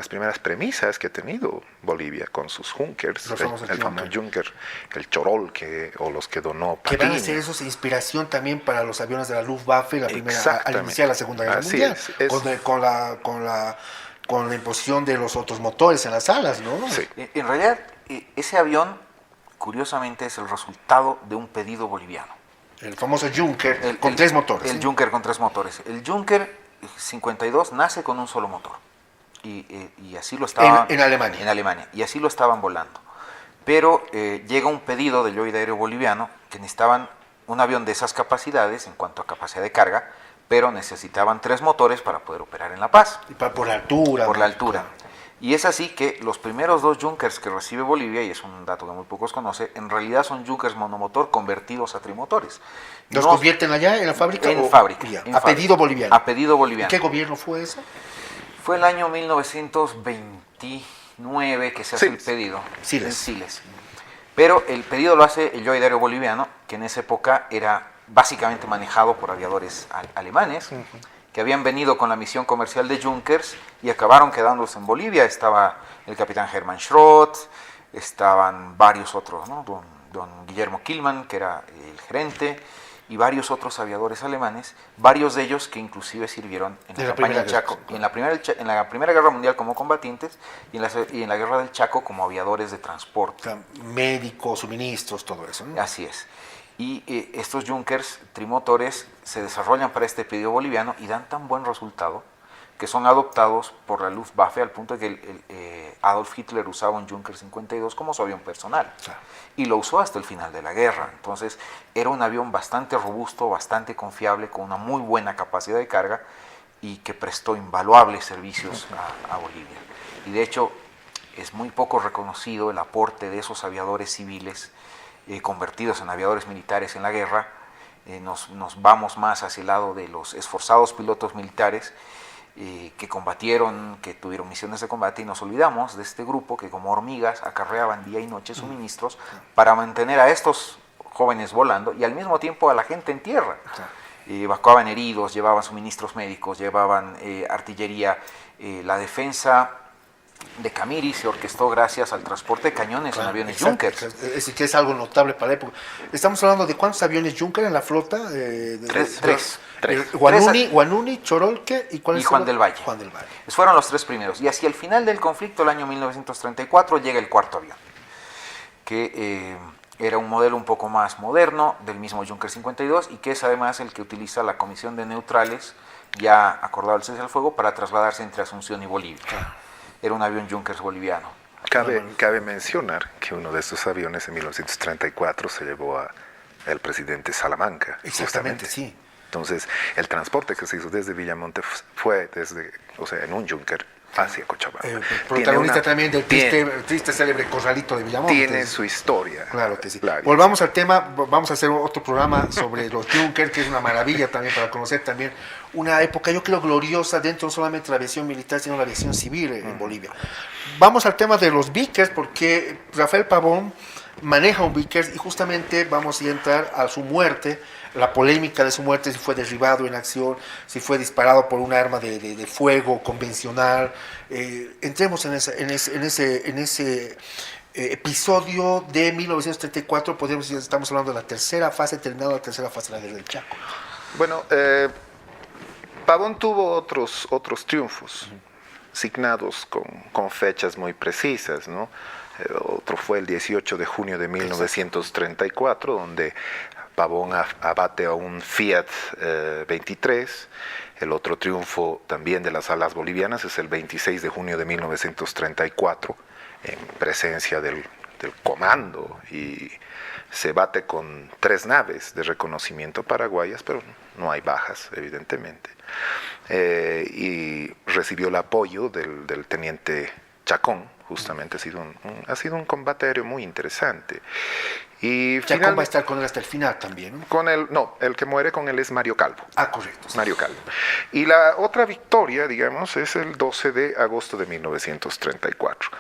Speaker 3: primeras premisas que ha tenido Bolivia con sus Junkers, el famoso Junker, el Chorol o los que donó
Speaker 1: Que van a
Speaker 3: Patiño.
Speaker 1: ser esos inspiración también para los aviones de la Luftwaffe, la primera, al
Speaker 3: Exactamente.
Speaker 1: iniciar la Segunda Guerra
Speaker 3: Así
Speaker 1: Mundial,
Speaker 3: es.
Speaker 1: con la imposición de los otros motores en las alas, ¿no?
Speaker 3: Sí.
Speaker 2: En realidad, ese avión, curiosamente, es el resultado de un pedido boliviano.
Speaker 1: El famoso Junker con 3 motores.
Speaker 2: El
Speaker 1: ¿sí?
Speaker 2: Junker con 3 motores. El Junker 52 nace con un solo motor. Y así lo estaban...
Speaker 1: En Alemania.
Speaker 2: En Alemania. Y así lo estaban volando. Pero llega un pedido del Lloyd Aéreo Boliviano que necesitaban un avión de esas capacidades en cuanto a capacidad de carga, pero necesitaban 3 motores para poder operar en La Paz.
Speaker 1: Y por la altura.
Speaker 2: Por
Speaker 1: ¿no?
Speaker 2: la altura. Y es así que los primeros 2 Junkers que recibe Bolivia, y es un dato que muy pocos conocen, en realidad son Junkers monomotor convertidos a trimotores.
Speaker 1: ¿Los convierten allá en la fábrica?
Speaker 2: En fábrica.
Speaker 1: A pedido boliviano.
Speaker 2: A pedido boliviano.
Speaker 1: ¿Qué gobierno fue eso?
Speaker 2: Fue el año 1929 que se hace el pedido.
Speaker 1: Siles.
Speaker 2: En Siles. Pero el pedido lo hace el Lloyd Aéreo Boliviano, que en esa época era básicamente manejado por aviadores alemanes, que habían venido con la misión comercial de Junkers y acabaron quedándose en Bolivia. Estaba el capitán Hermann Schrott, estaban varios otros, ¿no? don Guillermo Killmann, que era el gerente, y varios otros aviadores alemanes, varios de ellos que inclusive sirvieron en la campaña del Chaco, y en la Primera Guerra Mundial como combatientes, y en la Guerra del Chaco como aviadores de transporte.
Speaker 1: O sea, médicos, suministros, todo eso, ¿no?
Speaker 2: Así es. Y estos Junkers trimotores se desarrollan para este pedido boliviano y dan tan buen resultado que son adoptados por la Luftwaffe al punto de que Adolf Hitler usaba un Junker 52 como su avión personal.
Speaker 1: Claro.
Speaker 2: Y lo usó hasta el final de la guerra. Entonces era un avión bastante robusto, bastante confiable, con una muy buena capacidad de carga y que prestó invaluables servicios a Bolivia. Y de hecho es muy poco reconocido el aporte de esos aviadores civiles convertidos en aviadores militares en la guerra. Nos vamos más hacia el lado de los esforzados pilotos militares que combatieron, que tuvieron misiones de combate, y nos olvidamos de este grupo que como hormigas acarreaban día y noche suministros para mantener a estos jóvenes volando y al mismo tiempo a la gente en tierra. Evacuaban heridos, llevaban suministros médicos, llevaban artillería. La defensa de Camiri se orquestó gracias al transporte de cañones en aviones Junkers.
Speaker 1: Es decir, que es algo notable para la época. Estamos hablando de cuántos aviones Junker en la flota.
Speaker 2: Tres.
Speaker 1: Guanuni, Chorolque y ¿cuál es
Speaker 2: Juan del Valle.
Speaker 1: Juan del Valle.
Speaker 2: Fueron los tres primeros. Y hacia el final del conflicto, el año 1934, llega el cuarto avión, que era un modelo un poco más moderno del mismo Junker 52 y que es además el que utiliza la Comisión de Neutrales, ya acordado el cese al fuego, para trasladarse entre Asunción y Bolivia. Era un avión Junkers boliviano.
Speaker 3: Cabe mencionar que uno de estos aviones en 1934 se llevó al presidente Salamanca.
Speaker 1: Exactamente,
Speaker 3: justamente.
Speaker 1: sí.
Speaker 3: Entonces, el transporte que se hizo desde Villamonte fue en un Junker hacia Cochabamba.
Speaker 1: Protagonista también del triste célebre corralito de Villamonte.
Speaker 3: Tiene su historia.
Speaker 1: Claro que sí.
Speaker 3: Claro.
Speaker 1: Volvamos al tema, vamos a hacer otro programa sobre los Junker, que es una maravilla también para conocer también una época, yo creo, gloriosa dentro no solamente de la aviación militar, sino de la aviación civil en Bolivia. Vamos al tema de los Vickers, porque Rafael Pavón maneja un Vickers y justamente vamos a entrar a su muerte, la polémica de su muerte, si fue derribado en acción, si fue disparado por un arma de fuego convencional. Entremos en ese episodio de 1934, podemos decir, estamos hablando de la tercera fase, terminada la tercera fase de la Guerra del Chaco.
Speaker 3: Bueno, Pavón tuvo otros triunfos, signados con fechas muy precisas, ¿no? Otro fue el 18 de junio de 1934, donde Pavón abate a un Fiat 23. El otro triunfo también de las alas bolivianas es el 26 de junio de 1934, en presencia del comando, y se bate con 3 naves de reconocimiento paraguayas, pero no hay bajas, evidentemente. Y recibió el apoyo del teniente Chacón. Justamente ha sido un combate aéreo muy interesante. Y
Speaker 1: Chacón va a estar con él hasta el final también, ¿no?
Speaker 3: El que muere con él es Mario Calvo.
Speaker 1: Ah, correcto. Sí.
Speaker 3: Mario Calvo. Y la otra victoria, digamos, es el 12 de agosto de 1934.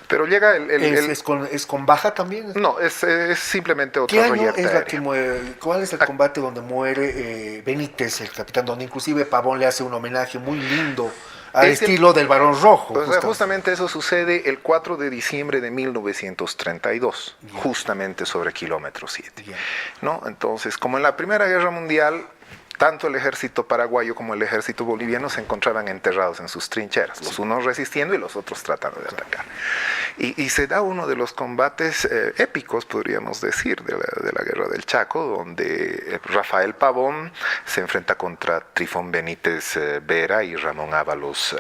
Speaker 3: Pero llega
Speaker 1: ¿Es con baja también?
Speaker 3: No, es simplemente otro
Speaker 1: ¿Qué año
Speaker 3: reyerta
Speaker 1: es la
Speaker 3: aérea.
Speaker 1: que muere? ¿Cuál es el combate donde muere Benítez, el capitán? Donde inclusive Pavón le hace un homenaje muy lindo al estilo del Barón Rojo.
Speaker 3: O sea, justamente eso sucede el 4 de diciembre de 1932, justamente sobre kilómetro 7. ¿No? Entonces, como en la Primera Guerra Mundial, tanto el ejército paraguayo como el ejército boliviano se encontraban enterrados en sus trincheras, los unos resistiendo y los otros tratando de atacar. Y se da uno de los combates épicos, podríamos decir, de la Guerra del Chaco, donde Rafael Pavón se enfrenta contra Trifón Benítez Vera y Ramón Ábalos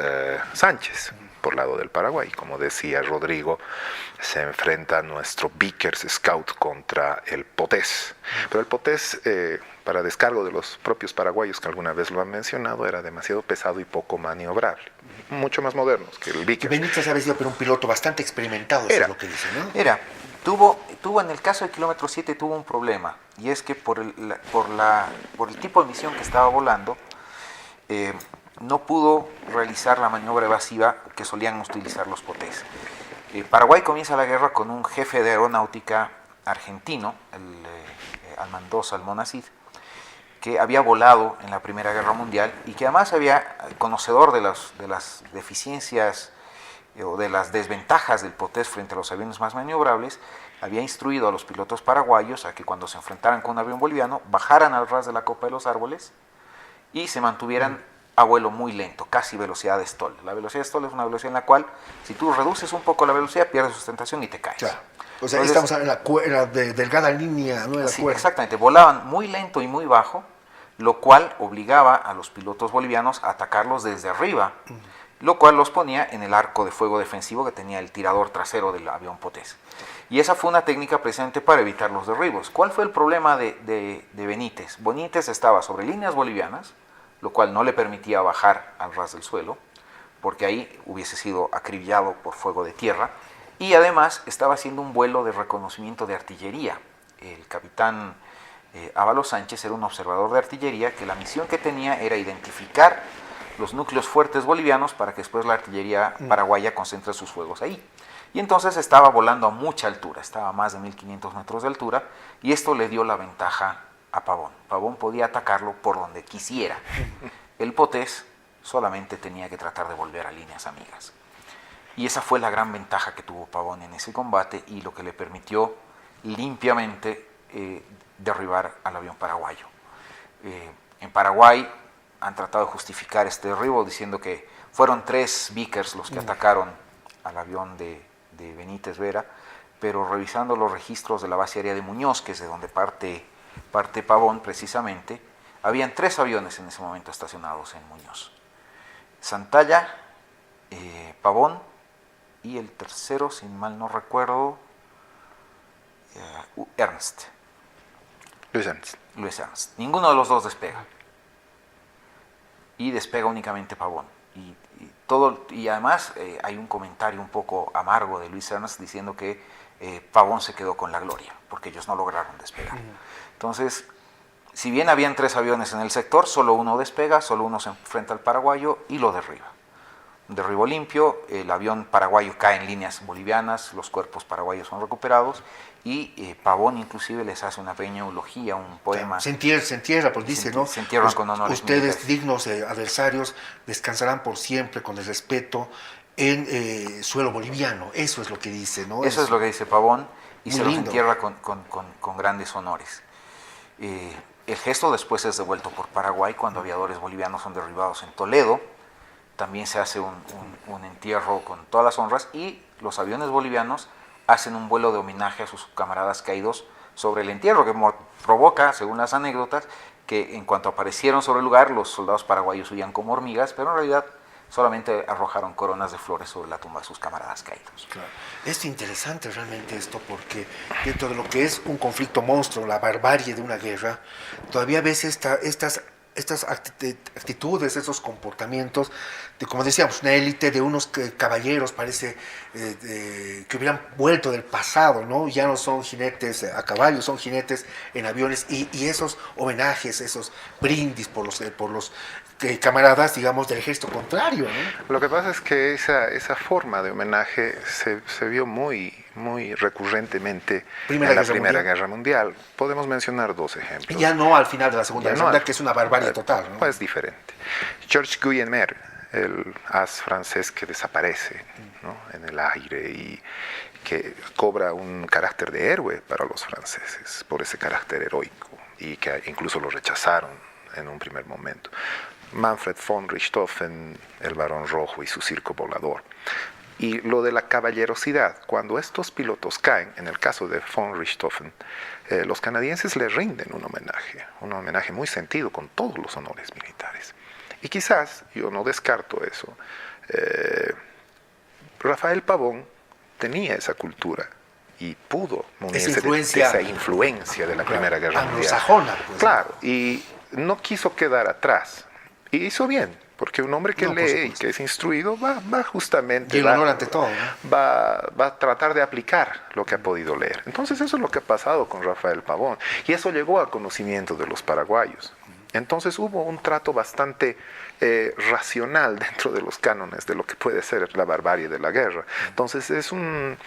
Speaker 3: Sánchez, por lado del Paraguay. Como decía Rodrigo, se enfrenta nuestro Vickers Scout contra el Potés. Pero el Potés, para descargo de los propios paraguayos que alguna vez lo han mencionado, era demasiado pesado y poco maniobrable. Mucho más modernos que el Vickers.
Speaker 1: Benítez había sido pero un piloto bastante experimentado, eso es lo que dice, ¿no?
Speaker 2: Tuvo en el caso de kilómetro 7 tuvo un problema, y es que por el tipo de misión que estaba volando, no pudo realizar la maniobra evasiva que solían utilizar los Potés. Paraguay comienza la guerra con un jefe de aeronáutica argentino, Almandoz Almonacid, que había volado en la Primera Guerra Mundial y que además había conocedor de las deficiencias o de las desventajas del Potés frente a los aviones más maniobrables, había instruido a los pilotos paraguayos a que cuando se enfrentaran con un avión boliviano, bajaran al ras de la copa de los árboles y se mantuvieran a vuelo muy lento, casi velocidad de Stoll. La velocidad de Stoll es una velocidad en la cual, si tú reduces un poco la velocidad, pierdes sustentación y te caes.
Speaker 1: Claro. O sea,
Speaker 2: Entonces,
Speaker 1: estamos en la delgada línea, ¿no? De la
Speaker 2: sí,
Speaker 1: cuerda.
Speaker 2: exactamente. Volaban muy lento y muy bajo, lo cual obligaba a los pilotos bolivianos a atacarlos desde arriba, lo cual los ponía en el arco de fuego defensivo que tenía el tirador trasero del avión Potés. Y esa fue una técnica precisamente para evitar los derribos. ¿Cuál fue el problema de Benítez? Benítez estaba sobre líneas bolivianas, lo cual no le permitía bajar al ras del suelo, porque ahí hubiese sido acribillado por fuego de tierra, y además estaba haciendo un vuelo de reconocimiento de artillería. El capitán Ábalos Sánchez era un observador de artillería que la misión que tenía era identificar los núcleos fuertes bolivianos para que después la artillería paraguaya concentre sus fuegos ahí. Y entonces estaba volando a mucha altura, estaba a más de 1500 metros de altura, y esto le dio la ventaja a Pavón. Pavón podía atacarlo por donde quisiera. El Potés solamente tenía que tratar de volver a líneas amigas. Y esa fue la gran ventaja que tuvo Pavón en ese combate y lo que le permitió limpiamente derribar al avión paraguayo. En Paraguay han tratado de justificar este derribo diciendo que fueron 3 Vickers los que atacaron al avión de Benítez Vera, pero revisando los registros de la base aérea de Muñoz, que es de donde parte Pavón precisamente, habían 3 aviones en ese momento estacionados en Muñoz. Santalla, Pavón y el tercero, si mal no recuerdo, Ernst. Luis Ernst. Ninguno de los 2 despega. Y despega únicamente Pavón. Y además hay un comentario un poco amargo de Luis Ernst diciendo que Pavón se quedó con la gloria, porque ellos no lograron despegar. Entonces, si bien habían 3 aviones en el sector, solo uno despega, solo uno se enfrenta al paraguayo y lo derriba. Un derribo limpio, el avión paraguayo cae en líneas bolivianas, los cuerpos paraguayos son recuperados y Pavón inclusive les hace una pequeña eulogía, un poema.
Speaker 1: Se entierra, pues dice, ¿no?
Speaker 2: Se entierran con honores
Speaker 1: ustedes,
Speaker 2: militares.
Speaker 1: dignos adversarios, descansarán por siempre con el respeto en suelo boliviano. Eso es lo que dice, ¿no?
Speaker 2: Eso es lo que dice Pavón y
Speaker 1: muy
Speaker 2: se los
Speaker 1: lindo.
Speaker 2: entierra con grandes honores. El gesto después es devuelto por Paraguay cuando aviadores bolivianos son derribados en Toledo. También se hace un entierro con todas las honras y los aviones bolivianos hacen un vuelo de homenaje a sus camaradas caídos sobre el entierro, que provoca, según las anécdotas, que en cuanto aparecieron sobre el lugar, los soldados paraguayos huían como hormigas, pero en realidad solamente arrojaron coronas de flores sobre la tumba de sus camaradas caídos.
Speaker 1: Claro. Es interesante realmente esto porque dentro de lo que es un conflicto monstruo, la barbarie de una guerra, todavía ves estas actitudes, esos comportamientos de, como decíamos, una élite de unos caballeros, parece que hubieran vuelto del pasado, ¿no? Ya no son jinetes a caballo, son jinetes en aviones y esos homenajes, esos brindis por los camaradas, digamos, del ejército contrario, ¿no?
Speaker 3: Lo que pasa es que esa forma de homenaje se vio muy recurrentemente en la Primera Guerra Mundial. Podemos mencionar 2 ejemplos.
Speaker 1: Ya no al final de la Segunda Guerra Mundial, que es una barbarie total, ¿no?
Speaker 3: Pues diferente. Georges Guynemer, el as francés que desaparece, ¿no?, en el aire y que cobra un carácter de héroe para los franceses por ese carácter heroico y que incluso lo rechazaron en un primer momento. Manfred von Richthofen, el Barón Rojo y su circo volador. Y lo de la caballerosidad, cuando estos pilotos caen, en el caso de von Richthofen, los canadienses le rinden un homenaje muy sentido, con todos los honores militares. Y quizás, yo no descarto eso, Rafael Pavón tenía esa cultura y pudo munirse de esa influencia de la Primera Guerra Mundial.
Speaker 1: Anglosajona, pues.
Speaker 3: Claro, y no quiso quedar atrás. Y hizo bien, porque un hombre que lee y que es instruido va justamente...
Speaker 1: Y el honor ante todo, ¿no?
Speaker 3: Va a tratar de aplicar lo que ha podido leer. Entonces eso es lo que ha pasado con Rafael Pavón. Y eso llegó al conocimiento de los paraguayos. Entonces hubo un trato bastante racional dentro de los cánones de lo que puede ser la barbarie de la guerra. Entonces es un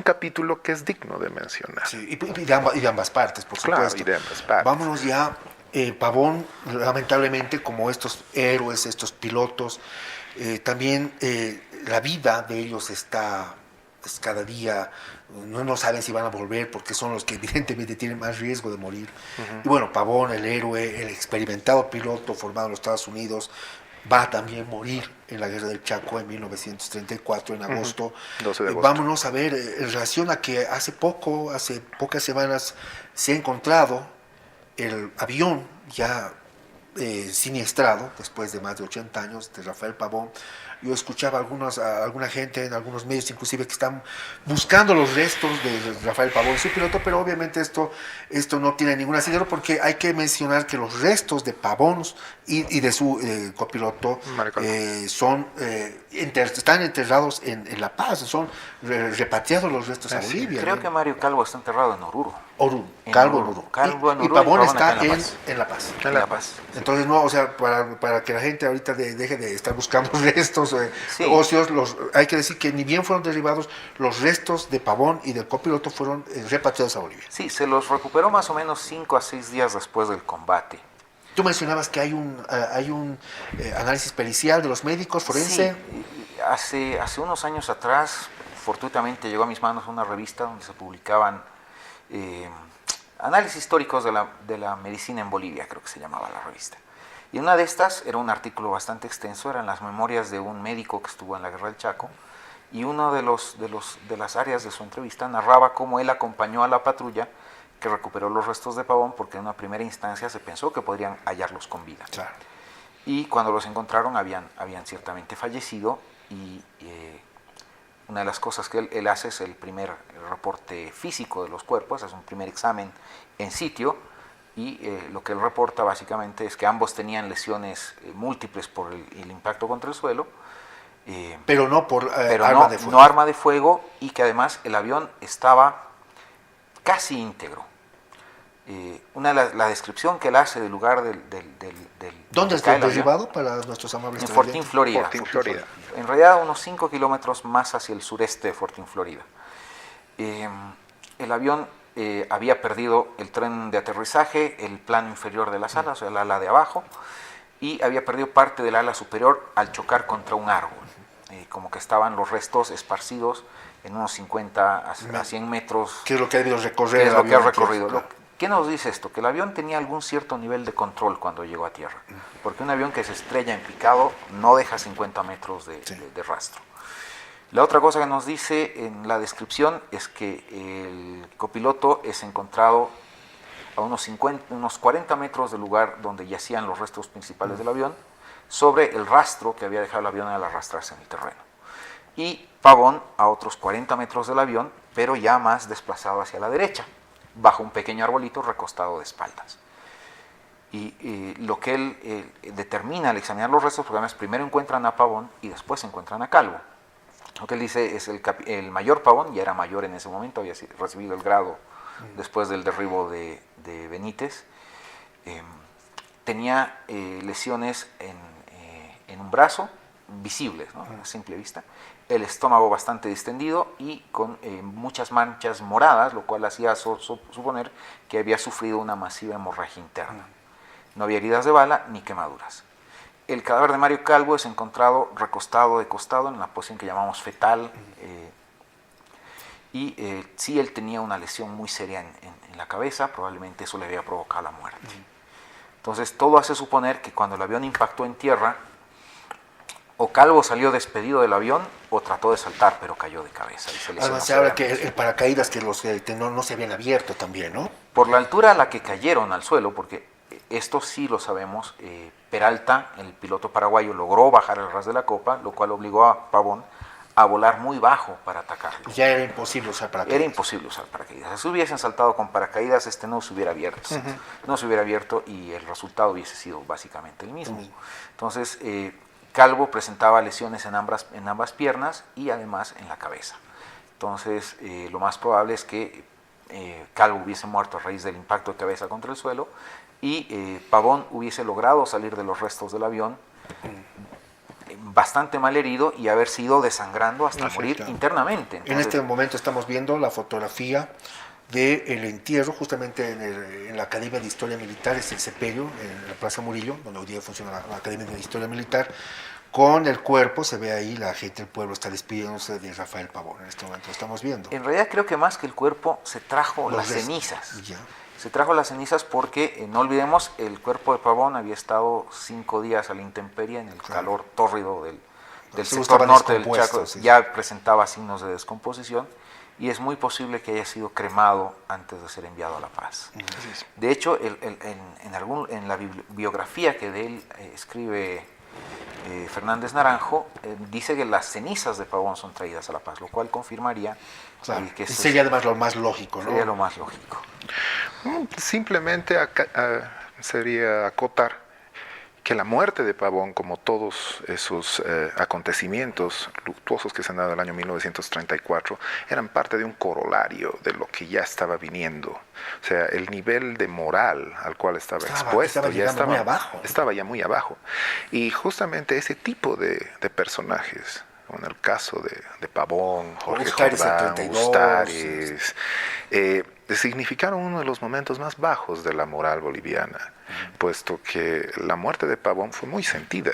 Speaker 3: capítulo que es digno de mencionar.
Speaker 1: Sí, y de ambas partes, por supuesto.
Speaker 3: Claro, y de ambas partes.
Speaker 1: Vámonos ya. Pavón, lamentablemente, como estos héroes, estos pilotos, también la vida de ellos está pues, cada día, no saben si van a volver porque son los que evidentemente tienen más riesgo de morir. Y bueno, Pavón, el héroe, el experimentado piloto formado en los Estados Unidos, va a también morir en la Guerra del Chaco en 1934, en agosto.
Speaker 3: 12 de agosto.
Speaker 1: Vámonos a ver, en relación a que hace pocas semanas, se ha encontrado el avión ya siniestrado, después de más de 80 años, de Rafael Pavón. Yo escuchaba a alguna gente en algunos medios inclusive que están buscando los restos de Rafael Pavón, su piloto, pero obviamente esto no tiene ningún asidero porque hay que mencionar que los restos de Pavón y de su copiloto están enterrados en La Paz, son repatriados los restos a Bolivia.
Speaker 2: Creo que Mario Calvo está enterrado en Oruro.
Speaker 1: Calvo en Oruro. Y Pavón está en La Paz.
Speaker 2: En La Paz.
Speaker 1: Entonces, no, o sea, para que la gente ahorita deje de estar buscando restos
Speaker 2: Sí.
Speaker 1: óseos, hay que decir que ni bien fueron derribados, los restos de Pavón y del copiloto fueron repatriados a Bolivia.
Speaker 2: Sí, se los recuperó más o menos 5 a 6 días después del combate.
Speaker 1: Tú mencionabas que hay un análisis pericial de los médicos forense.
Speaker 2: Sí, hace unos años atrás, fortuitamente llegó a mis manos una revista donde se publicaban análisis históricos de la medicina en Bolivia, creo que se llamaba la revista. Y una de estas era un artículo bastante extenso, eran las memorias de un médico que estuvo en la Guerra del Chaco, y uno de las áreas de su entrevista narraba cómo él acompañó a la patrulla que recuperó los restos de Pavón, porque en una primera instancia se pensó que podrían hallarlos con vida.
Speaker 1: Claro.
Speaker 2: Y cuando los encontraron habían ciertamente fallecido, y una de las cosas que él hace es el primer reporte físico de los cuerpos, es un primer examen en sitio, y lo que él reporta básicamente es que ambos tenían lesiones múltiples por el impacto contra el suelo,
Speaker 1: Pero no por
Speaker 2: pero
Speaker 1: arma de fuego.
Speaker 2: no arma de fuego, y que además el avión estaba casi íntegro. La descripción que él hace del lugar del
Speaker 1: ¿Dónde está
Speaker 2: cae el avión,
Speaker 1: derribado para nuestros amables
Speaker 2: en Fortín,
Speaker 1: televidentes?
Speaker 2: Florida. En realidad unos 5 kilómetros más hacia el sureste de Fortín, Florida. El avión había perdido el tren de aterrizaje, el plano inferior de las alas, o sea, el ala de abajo, y había perdido parte del ala superior al chocar contra un árbol. Como que estaban los restos esparcidos en unos 50 a 100 metros.
Speaker 1: ¿Qué es lo que ha debido recorrer
Speaker 2: ¿Qué es
Speaker 1: el
Speaker 2: lo que ha
Speaker 1: avión?
Speaker 2: recorrido?
Speaker 1: Claro.
Speaker 2: ¿Qué nos dice esto? Que el avión tenía algún cierto nivel de control cuando llegó a tierra, porque un avión que se estrella en picado no deja 50 metros de rastro. La otra cosa que nos dice en la descripción es que el copiloto es encontrado a unos 40 metros del lugar donde yacían los restos principales del avión, sobre el rastro que había dejado el avión al arrastrarse en el terreno. Y Pavón a otros 40 metros del avión, pero ya más desplazado hacia la derecha, bajo un pequeño arbolito recostado de espaldas. Y lo que él determina al examinar los restos, porque además primero encuentran a Pavón y después encuentran a Calvo. Lo que él dice es el mayor Pavón, ya era mayor en ese momento, había recibido el grado después del derribo de Benítez, tenía lesiones en un brazo, visibles, ¿no? A simple vista, el estómago bastante distendido y con muchas manchas moradas, lo cual hacía suponer que había sufrido una masiva hemorragia interna. No había heridas de bala ni quemaduras. El cadáver de Mario Calvo es encontrado recostado de costado en la posición que llamamos fetal, y sí, él tenía una lesión muy seria en la cabeza, probablemente eso le había provocado la muerte. Entonces todo hace suponer que cuando el avión impactó en tierra, o Calvo salió despedido del avión o trató de saltar, pero cayó de cabeza. Y se
Speaker 1: Además se habla que el paracaídas que los no se habían abierto también, ¿no?
Speaker 2: Por la altura a la que cayeron al suelo, porque esto sí lo sabemos, Peralta, el piloto paraguayo, logró bajar al ras de la copa, lo cual obligó a Pavón a volar muy bajo para atacarlo.
Speaker 1: Ya era imposible usar paracaídas.
Speaker 2: Era imposible usar paracaídas. Si hubiesen saltado con paracaídas, no se hubiera abierto. No se hubiera abierto y el resultado hubiese sido básicamente el mismo. Entonces, Calvo presentaba lesiones en ambas piernas y además en la cabeza. Entonces, lo más probable es que Calvo hubiese muerto a raíz del impacto de cabeza contra el suelo y Pavón hubiese logrado salir de los restos del avión bastante mal herido y haberse ido desangrando hasta morir internamente. Entonces,
Speaker 1: en este momento estamos viendo la fotografía del entierro justamente en la Academia de Historia Militar, es el sepelio, en la Plaza Murillo, donde hoy día funciona la Academia de Historia Militar, con el cuerpo. Se ve ahí, la gente del pueblo está despidiéndose de Rafael Pavón. En este momento lo estamos viendo.
Speaker 2: En realidad creo que más que el cuerpo se trajo
Speaker 1: Los
Speaker 2: las
Speaker 1: restos.
Speaker 2: cenizas.
Speaker 1: Ya.
Speaker 2: Se trajo las cenizas porque, no olvidemos, el cuerpo de Pavón había estado 5 días a la intemperie en el
Speaker 1: Claro.
Speaker 2: calor tórrido del
Speaker 1: Seguro
Speaker 2: sector
Speaker 1: estaba
Speaker 2: norte del
Speaker 1: descompuesto,
Speaker 2: Chaco.
Speaker 1: sí.
Speaker 2: Ya presentaba signos de descomposición y es muy posible que haya sido cremado antes de ser enviado a La Paz.
Speaker 3: Así es.
Speaker 2: De hecho, en la biografía que de él escribe Fernández Naranjo, dice que las cenizas de Pavón son traídas a La Paz, lo cual confirmaría
Speaker 1: Claro.
Speaker 2: que
Speaker 1: Y
Speaker 2: esto
Speaker 1: sería además lo más lógico, ¿no?
Speaker 2: sería lo más lógico.
Speaker 3: Simplemente sería acotar que la muerte de Pavón, como todos esos acontecimientos luctuosos que se han dado en el año 1934, eran parte de un corolario de lo que ya estaba viniendo. O sea, el nivel de moral al cual estaba expuesto
Speaker 1: estaba llegando muy abajo.
Speaker 3: estaba ya muy abajo. Y justamente ese tipo de personajes, como en el caso de Pavón, Jorge
Speaker 1: Ustares, el
Speaker 3: Jordán,
Speaker 1: 32,
Speaker 3: Ustares, significaron uno de los momentos más bajos de la moral boliviana, puesto que la muerte de Pavón fue muy sentida.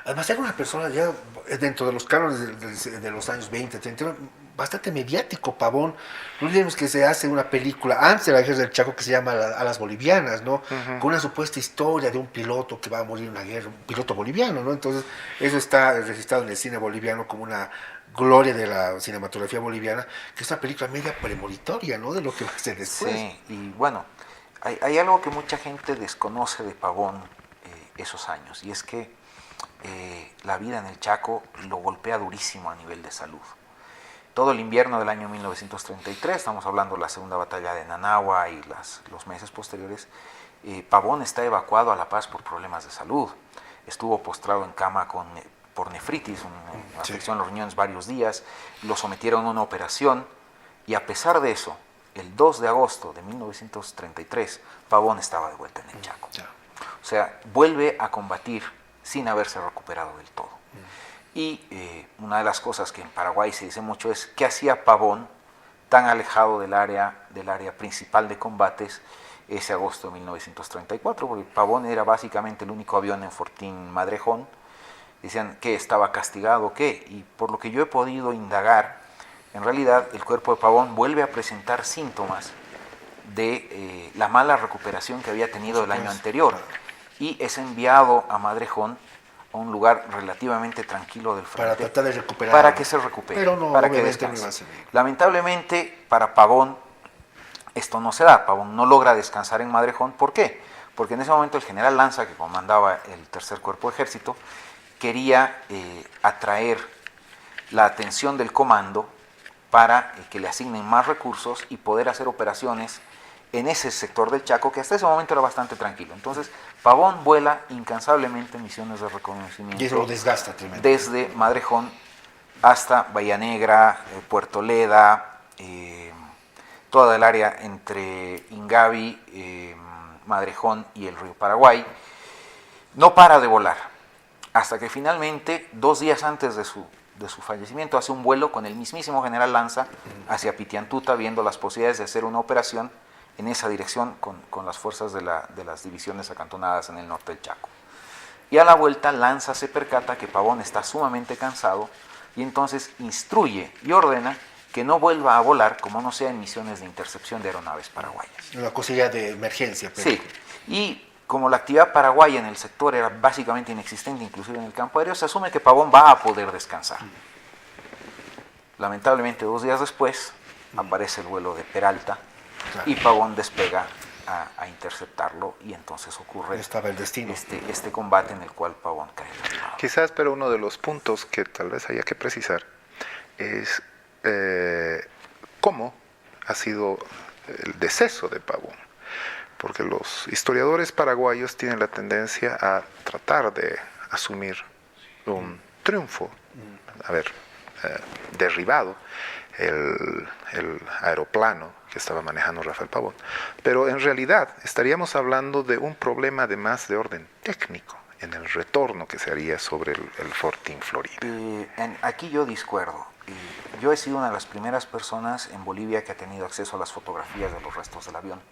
Speaker 1: Además era una persona ya dentro de los cánones de los años 20, 30, era bastante mediático Pavón. No olvidemos que se hace una película antes de la guerra del Chaco que se llama A las bolivianas, ¿no? Con una supuesta historia de un piloto que va a morir en una guerra, un piloto boliviano, ¿no? Entonces eso está registrado en el cine boliviano como una gloria de la cinematografía boliviana, que es una película media premonitoria, ¿no? De lo que va a ser después.
Speaker 2: Sí, y bueno, hay algo que mucha gente desconoce de Pavón esos años, y es que la vida en el Chaco lo golpea durísimo a nivel de salud. Todo el invierno del año 1933, estamos hablando de la segunda batalla de Nanagua y los meses posteriores, Pavón está evacuado a La Paz por problemas de salud. Estuvo postrado en cama por nefritis, una afección en los riñones varios días, lo sometieron a una operación y a pesar de eso, el 2 de agosto de 1933, Pavón estaba de vuelta en el Chaco. O sea, vuelve a combatir sin haberse recuperado del todo. Y una de las cosas que en Paraguay se dice mucho es ¿qué hacía Pavón tan alejado del área principal de combates ese agosto de 1934? Porque Pavón era básicamente el único avión en Fortín Madrejón. Decían que estaba castigado, ¿qué? Y por lo que yo he podido indagar, en realidad el cuerpo de Pavón vuelve a presentar síntomas de la mala recuperación que había tenido el año anterior y es enviado a Madrejón, a un lugar relativamente tranquilo del frente,
Speaker 1: Para tratar de recuperar.
Speaker 2: para que se recupere,
Speaker 1: Pero no,
Speaker 2: para que
Speaker 1: obviamente no
Speaker 2: descanse.
Speaker 1: iba a ser bien.
Speaker 2: Lamentablemente para Pavón esto no se da. Pavón no logra descansar en Madrejón. ¿Por qué? Porque en ese momento el general Lanza, que comandaba el tercer cuerpo de ejército, quería atraer la atención del comando para que le asignen más recursos y poder hacer operaciones en ese sector del Chaco, que hasta ese momento era bastante tranquilo. Entonces, Pavón vuela incansablemente misiones de reconocimiento.
Speaker 1: Y eso lo desgasta tremendo.
Speaker 2: Desde Madrejón hasta Bahía Negra, Puerto Leda, toda el área entre Ingavi, Madrejón y el río Paraguay. No para de volar, hasta que finalmente, 2 días antes de su fallecimiento, hace un vuelo con el mismísimo general Lanza hacia Pitiantuta, viendo las posibilidades de hacer una operación en esa dirección con las fuerzas de las divisiones acantonadas en el norte del Chaco. Y a la vuelta Lanza se percata que Pavón está sumamente cansado y entonces instruye y ordena que no vuelva a volar como no sea en misiones de intercepción de aeronaves paraguayas.
Speaker 1: Una cosilla de emergencia. Pero...
Speaker 2: Sí, y como la actividad paraguaya en el sector era básicamente inexistente, inclusive en el campo aéreo, se asume que Pavón va a poder descansar. Lamentablemente 2 días después aparece el vuelo de Peralta,
Speaker 1: Claro.
Speaker 2: y Pavón despega a interceptarlo y entonces ocurre
Speaker 1: Estaba el destino.
Speaker 2: este combate en el cual Pavón cae.
Speaker 3: Quizás, pero uno de los puntos que tal vez haya que precisar es cómo ha sido el deceso de Pavón. Porque los historiadores paraguayos tienen la tendencia a tratar de asumir un triunfo, haber derribado el aeroplano que estaba manejando Rafael Pavón. Pero en realidad estaríamos hablando de un problema además de orden técnico en el retorno que se haría sobre el Fortín Florida.
Speaker 2: Aquí yo discuerdo. Yo he sido una de las primeras personas en Bolivia que ha tenido acceso a las fotografías de los restos del avión.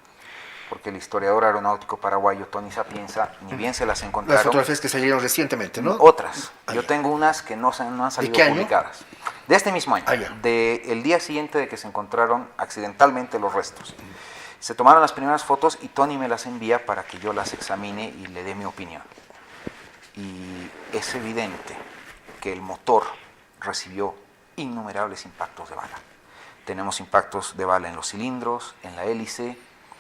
Speaker 2: porque el historiador aeronáutico paraguayo Tony Sapienza ni bien se las
Speaker 1: Las
Speaker 2: encontraron.
Speaker 1: fotografías que salieron recientemente, ¿no?
Speaker 2: Otras.
Speaker 1: Ah,
Speaker 2: Yo
Speaker 1: ya.
Speaker 2: tengo unas que no han salido
Speaker 1: qué año?
Speaker 2: publicadas. De este mismo año.
Speaker 1: Ah, ya.
Speaker 2: El día siguiente de que se encontraron accidentalmente los restos. Se tomaron las primeras fotos y Tony me las envía para que yo las examine y le dé mi opinión. Y es evidente que el motor recibió innumerables impactos de bala. Tenemos impactos de bala en los cilindros, en la hélice.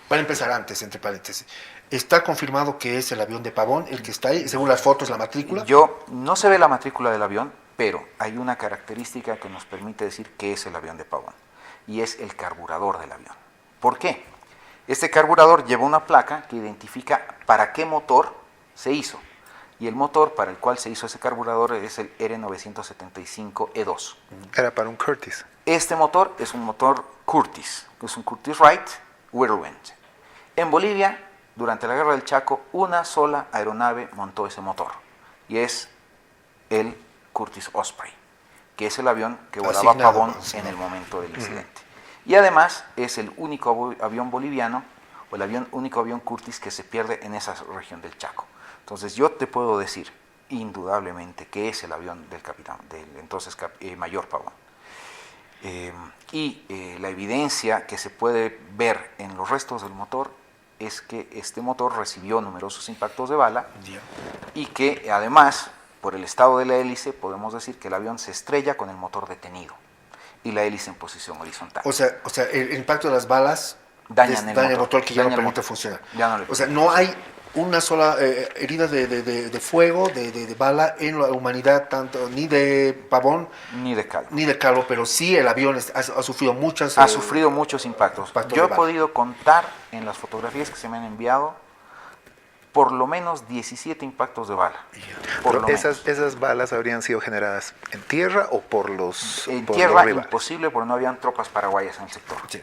Speaker 1: Para empezar antes, entre paréntesis, ¿está confirmado que es el avión de Pavón el que está ahí? Según las fotos, la matrícula.
Speaker 2: No se ve la matrícula del avión, pero hay una característica que nos permite decir que es el avión de Pavón, y es el carburador del avión. ¿Por qué? Este carburador lleva una placa que identifica para qué motor se hizo, y el motor para el cual se hizo ese carburador es el R975E2.
Speaker 3: Era para un Curtiss.
Speaker 2: Este motor es un motor Curtiss, que es un Curtiss-Wright Whirlwind. En Bolivia, durante la Guerra del Chaco, una sola aeronave montó ese motor, y es el Curtiss Osprey, que es el avión que volaba
Speaker 1: Asignado,
Speaker 2: Pavón
Speaker 1: sí.
Speaker 2: en el momento del incidente. Y además es el único avión boliviano, o el único avión Curtiss que se pierde en esa región del Chaco. Entonces yo te puedo decir indudablemente que es el avión del capitán, del entonces mayor Pavón. La evidencia que se puede ver en los restos del motor es que este motor recibió numerosos impactos de bala
Speaker 1: Ya.
Speaker 2: y que además, por el estado de la hélice, podemos decir que el avión se estrella con el motor detenido y la hélice en posición horizontal.
Speaker 1: O sea, el impacto de las balas
Speaker 2: Dañan
Speaker 1: el motor que ya no
Speaker 2: daña el
Speaker 1: permite
Speaker 2: motor.
Speaker 1: funcionar.
Speaker 2: Ya no le
Speaker 1: O sea,
Speaker 2: permite
Speaker 1: no hay una sola herida de fuego, de bala en la humanidad, tanto ni de Pavón
Speaker 2: ni de calma.
Speaker 1: ni de Calvo, pero sí el avión ha sufrido muchas...
Speaker 2: Ha sufrido muchos impactos.
Speaker 1: impactos
Speaker 2: Yo
Speaker 1: de
Speaker 2: he
Speaker 1: bala.
Speaker 2: podido contar en las fotografías que se me han enviado por lo menos 17 impactos de bala. Por
Speaker 3: Pero
Speaker 2: lo menos.
Speaker 3: esas balas habrían sido generadas en tierra o por los
Speaker 2: En
Speaker 3: por
Speaker 2: tierra
Speaker 3: los rivales.
Speaker 2: imposible porque no habían tropas paraguayas en el sector.
Speaker 1: Sí.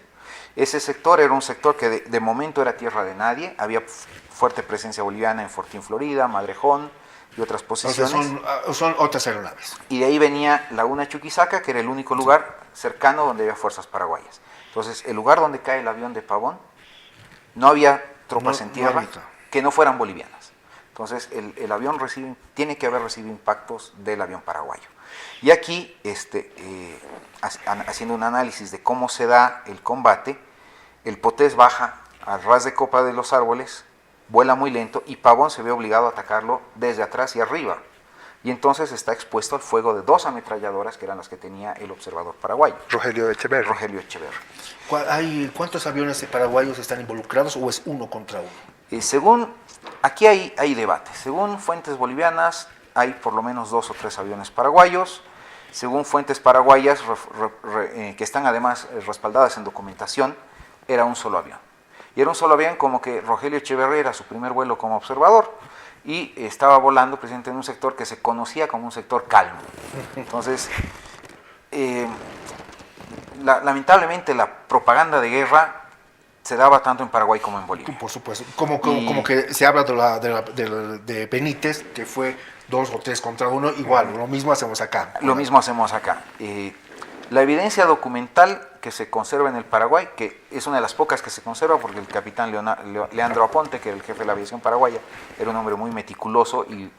Speaker 2: Ese sector era un sector que de momento era tierra de nadie, había fuerte presencia boliviana en Fortín, Florida, Madrejón y otras
Speaker 1: O sea,
Speaker 2: posiciones.
Speaker 1: son otras aeronaves.
Speaker 2: Y de ahí venía Laguna Chuquisaca, que era el único lugar cercano donde había fuerzas paraguayas. Entonces, el lugar donde cae el avión de Pavón, no había tropas
Speaker 1: No-
Speaker 2: en
Speaker 1: no
Speaker 2: tierra
Speaker 1: había.
Speaker 2: que no fueran bolivianas. Entonces, el avión tiene que haber recibido impactos del avión paraguayo. Y aquí, haciendo un análisis de cómo se da el combate, el Potés baja al ras de copa de los árboles, vuela muy lento y Pavón se ve obligado a atacarlo desde atrás y arriba. Y entonces está expuesto al fuego de 2 ametralladoras que eran las que tenía el observador paraguayo,
Speaker 3: Rogelio Echeverri.
Speaker 2: Rogelio Echeverri.
Speaker 1: ¿Cuántos aviones paraguayos están involucrados o es uno contra uno?
Speaker 2: Aquí hay debate. Según fuentes bolivianas, hay por lo menos 2 o 3 aviones paraguayos. Según fuentes paraguayas, que están además respaldadas en documentación, era un solo avión. Y era un solo avión como que Rogelio Echeverri era su primer vuelo como observador y estaba volando precisamente en un sector que se conocía como un sector calmo. Entonces, lamentablemente la propaganda de guerra se daba tanto en Paraguay como en Bolivia.
Speaker 1: Por supuesto. Como que se habla de Benítez, que fue 2 o 3 contra 1, igual, lo mismo hacemos acá.
Speaker 2: Lo mismo hacemos acá. La evidencia documental que se conserva en el Paraguay, que es una de las pocas que se conserva porque el capitán Leandro Aponte, que era el jefe de la aviación paraguaya, era un hombre muy meticuloso y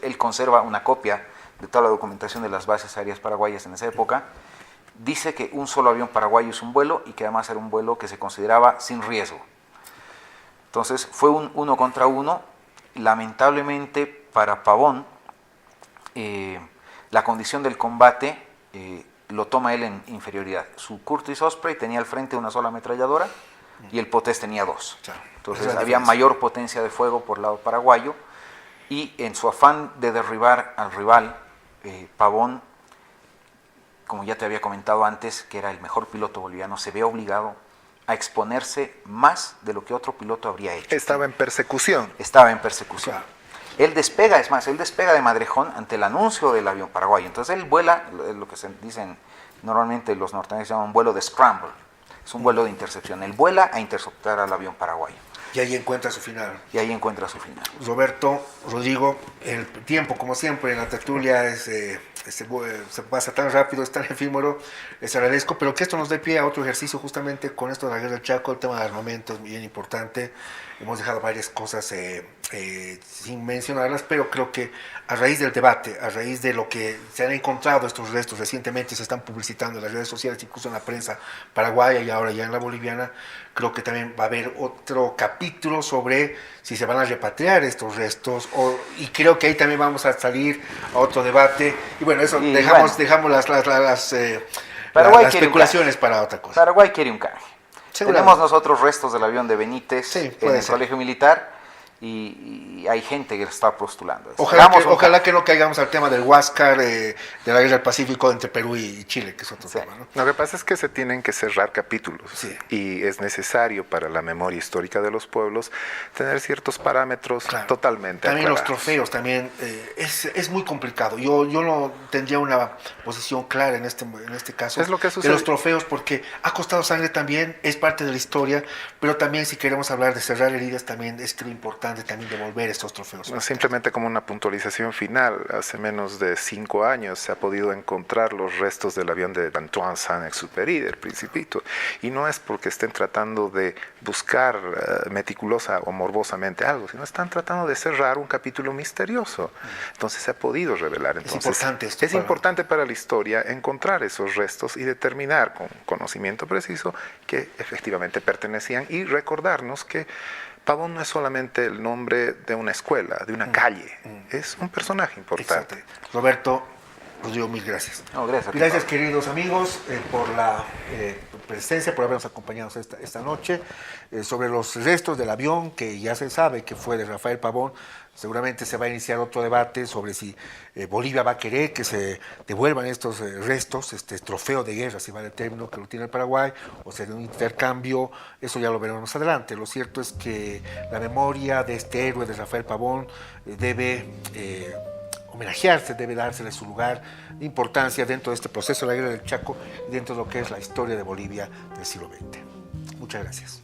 Speaker 2: él conserva una copia de toda la documentación de las bases aéreas paraguayas en esa época. Dice que un solo avión paraguayo es un vuelo y que además era un vuelo que se consideraba sin riesgo. Entonces fue un 1 contra 1. Lamentablemente para Pavón, la condición del combate lo toma él en inferioridad. Su Curtiss Osprey tenía al frente una sola ametralladora y el Potés tenía 2.
Speaker 1: Claro,
Speaker 2: Entonces
Speaker 1: esa es la
Speaker 2: había
Speaker 1: diferencia.
Speaker 2: mayor potencia de fuego por el lado paraguayo y en su afán de derribar al rival, Pavón, como ya te había comentado antes, que era el mejor piloto boliviano, se ve obligado a exponerse más de lo que otro piloto habría hecho.
Speaker 3: Estaba en persecución.
Speaker 2: Estaba en persecución.
Speaker 1: Claro.
Speaker 2: Él despega de Madrejón ante el anuncio del avión paraguayo. Entonces él vuela, lo que se dicen normalmente los norteamericanos llaman un vuelo de scramble. Es un vuelo de intercepción. Él vuela a interceptar al avión paraguayo.
Speaker 1: Y ahí encuentra su final.
Speaker 2: Y ahí encuentra su final.
Speaker 1: Roberto, Rodrigo, el tiempo, como siempre, en la tertulia es se pasa tan rápido, es tan efímero, les agradezco, pero que esto nos dé pie a otro ejercicio justamente con esto de la guerra del Chaco, el tema de armamento es bien importante, hemos dejado varias cosas sin mencionarlas, pero creo que a raíz del debate, a raíz de lo que se han encontrado estos restos, recientemente se están publicitando en las redes sociales, incluso en la prensa paraguaya y ahora ya en la boliviana, creo que también va a haber otro capítulo sobre si se van a repatriar estos restos, y creo que ahí también vamos a salir a otro debate, y bueno, eso dejamos las especulaciones para otra cosa.
Speaker 2: Paraguay quiere un canje. Tenemos nosotros restos del avión de Benítez en el colegio militar y hay gente que está postulando.
Speaker 1: Ojalá que no caigamos al tema del Huáscar, de la guerra del Pacífico entre Perú y Chile, que es otro tema, ¿no?
Speaker 3: Lo que pasa es que se tienen que cerrar capítulos y es necesario para la memoria histórica de los pueblos tener ciertos parámetros totalmente
Speaker 1: también
Speaker 3: aclarados.
Speaker 1: Los trofeos también es muy complicado. Yo no tendría una posición clara en este caso
Speaker 3: es lo que
Speaker 1: de los trofeos, porque ha costado sangre también, es parte de la historia, pero también si queremos hablar de cerrar heridas también es importante también devolver estos trofeos.
Speaker 3: Simplemente como una puntualización final, hace menos de 5 años se ha podido encontrar los restos del avión de Antoine Saint-Exupéry, del Principito, y no es porque estén tratando de buscar meticulosa o morbosamente algo, sino están tratando de cerrar un capítulo misterioso. Entonces se ha podido revelar. Entonces, es importante para la historia encontrar esos restos y determinar con conocimiento preciso que efectivamente pertenecían y recordarnos que Pavón no es solamente el nombre de una escuela, de una calle, es un personaje importante.
Speaker 1: Exacto. Roberto, Rodrigo, mil gracias.
Speaker 2: No, gracias.
Speaker 1: Gracias, queridos amigos, por la presencia, por habernos acompañado esta noche. Sobre los restos del avión, que ya se sabe que fue de Rafael Pavón, seguramente se va a iniciar otro debate sobre si Bolivia va a querer que se devuelvan estos restos, este trofeo de guerra, si vale el término, que lo tiene el Paraguay, o sea, de un intercambio, eso ya lo veremos más adelante. Lo cierto es que la memoria de este héroe de Rafael Pavón debe homenajearse, debe dársele su lugar de importancia dentro de este proceso de la guerra del Chaco y dentro de lo que es la historia de Bolivia del siglo XX. Muchas gracias.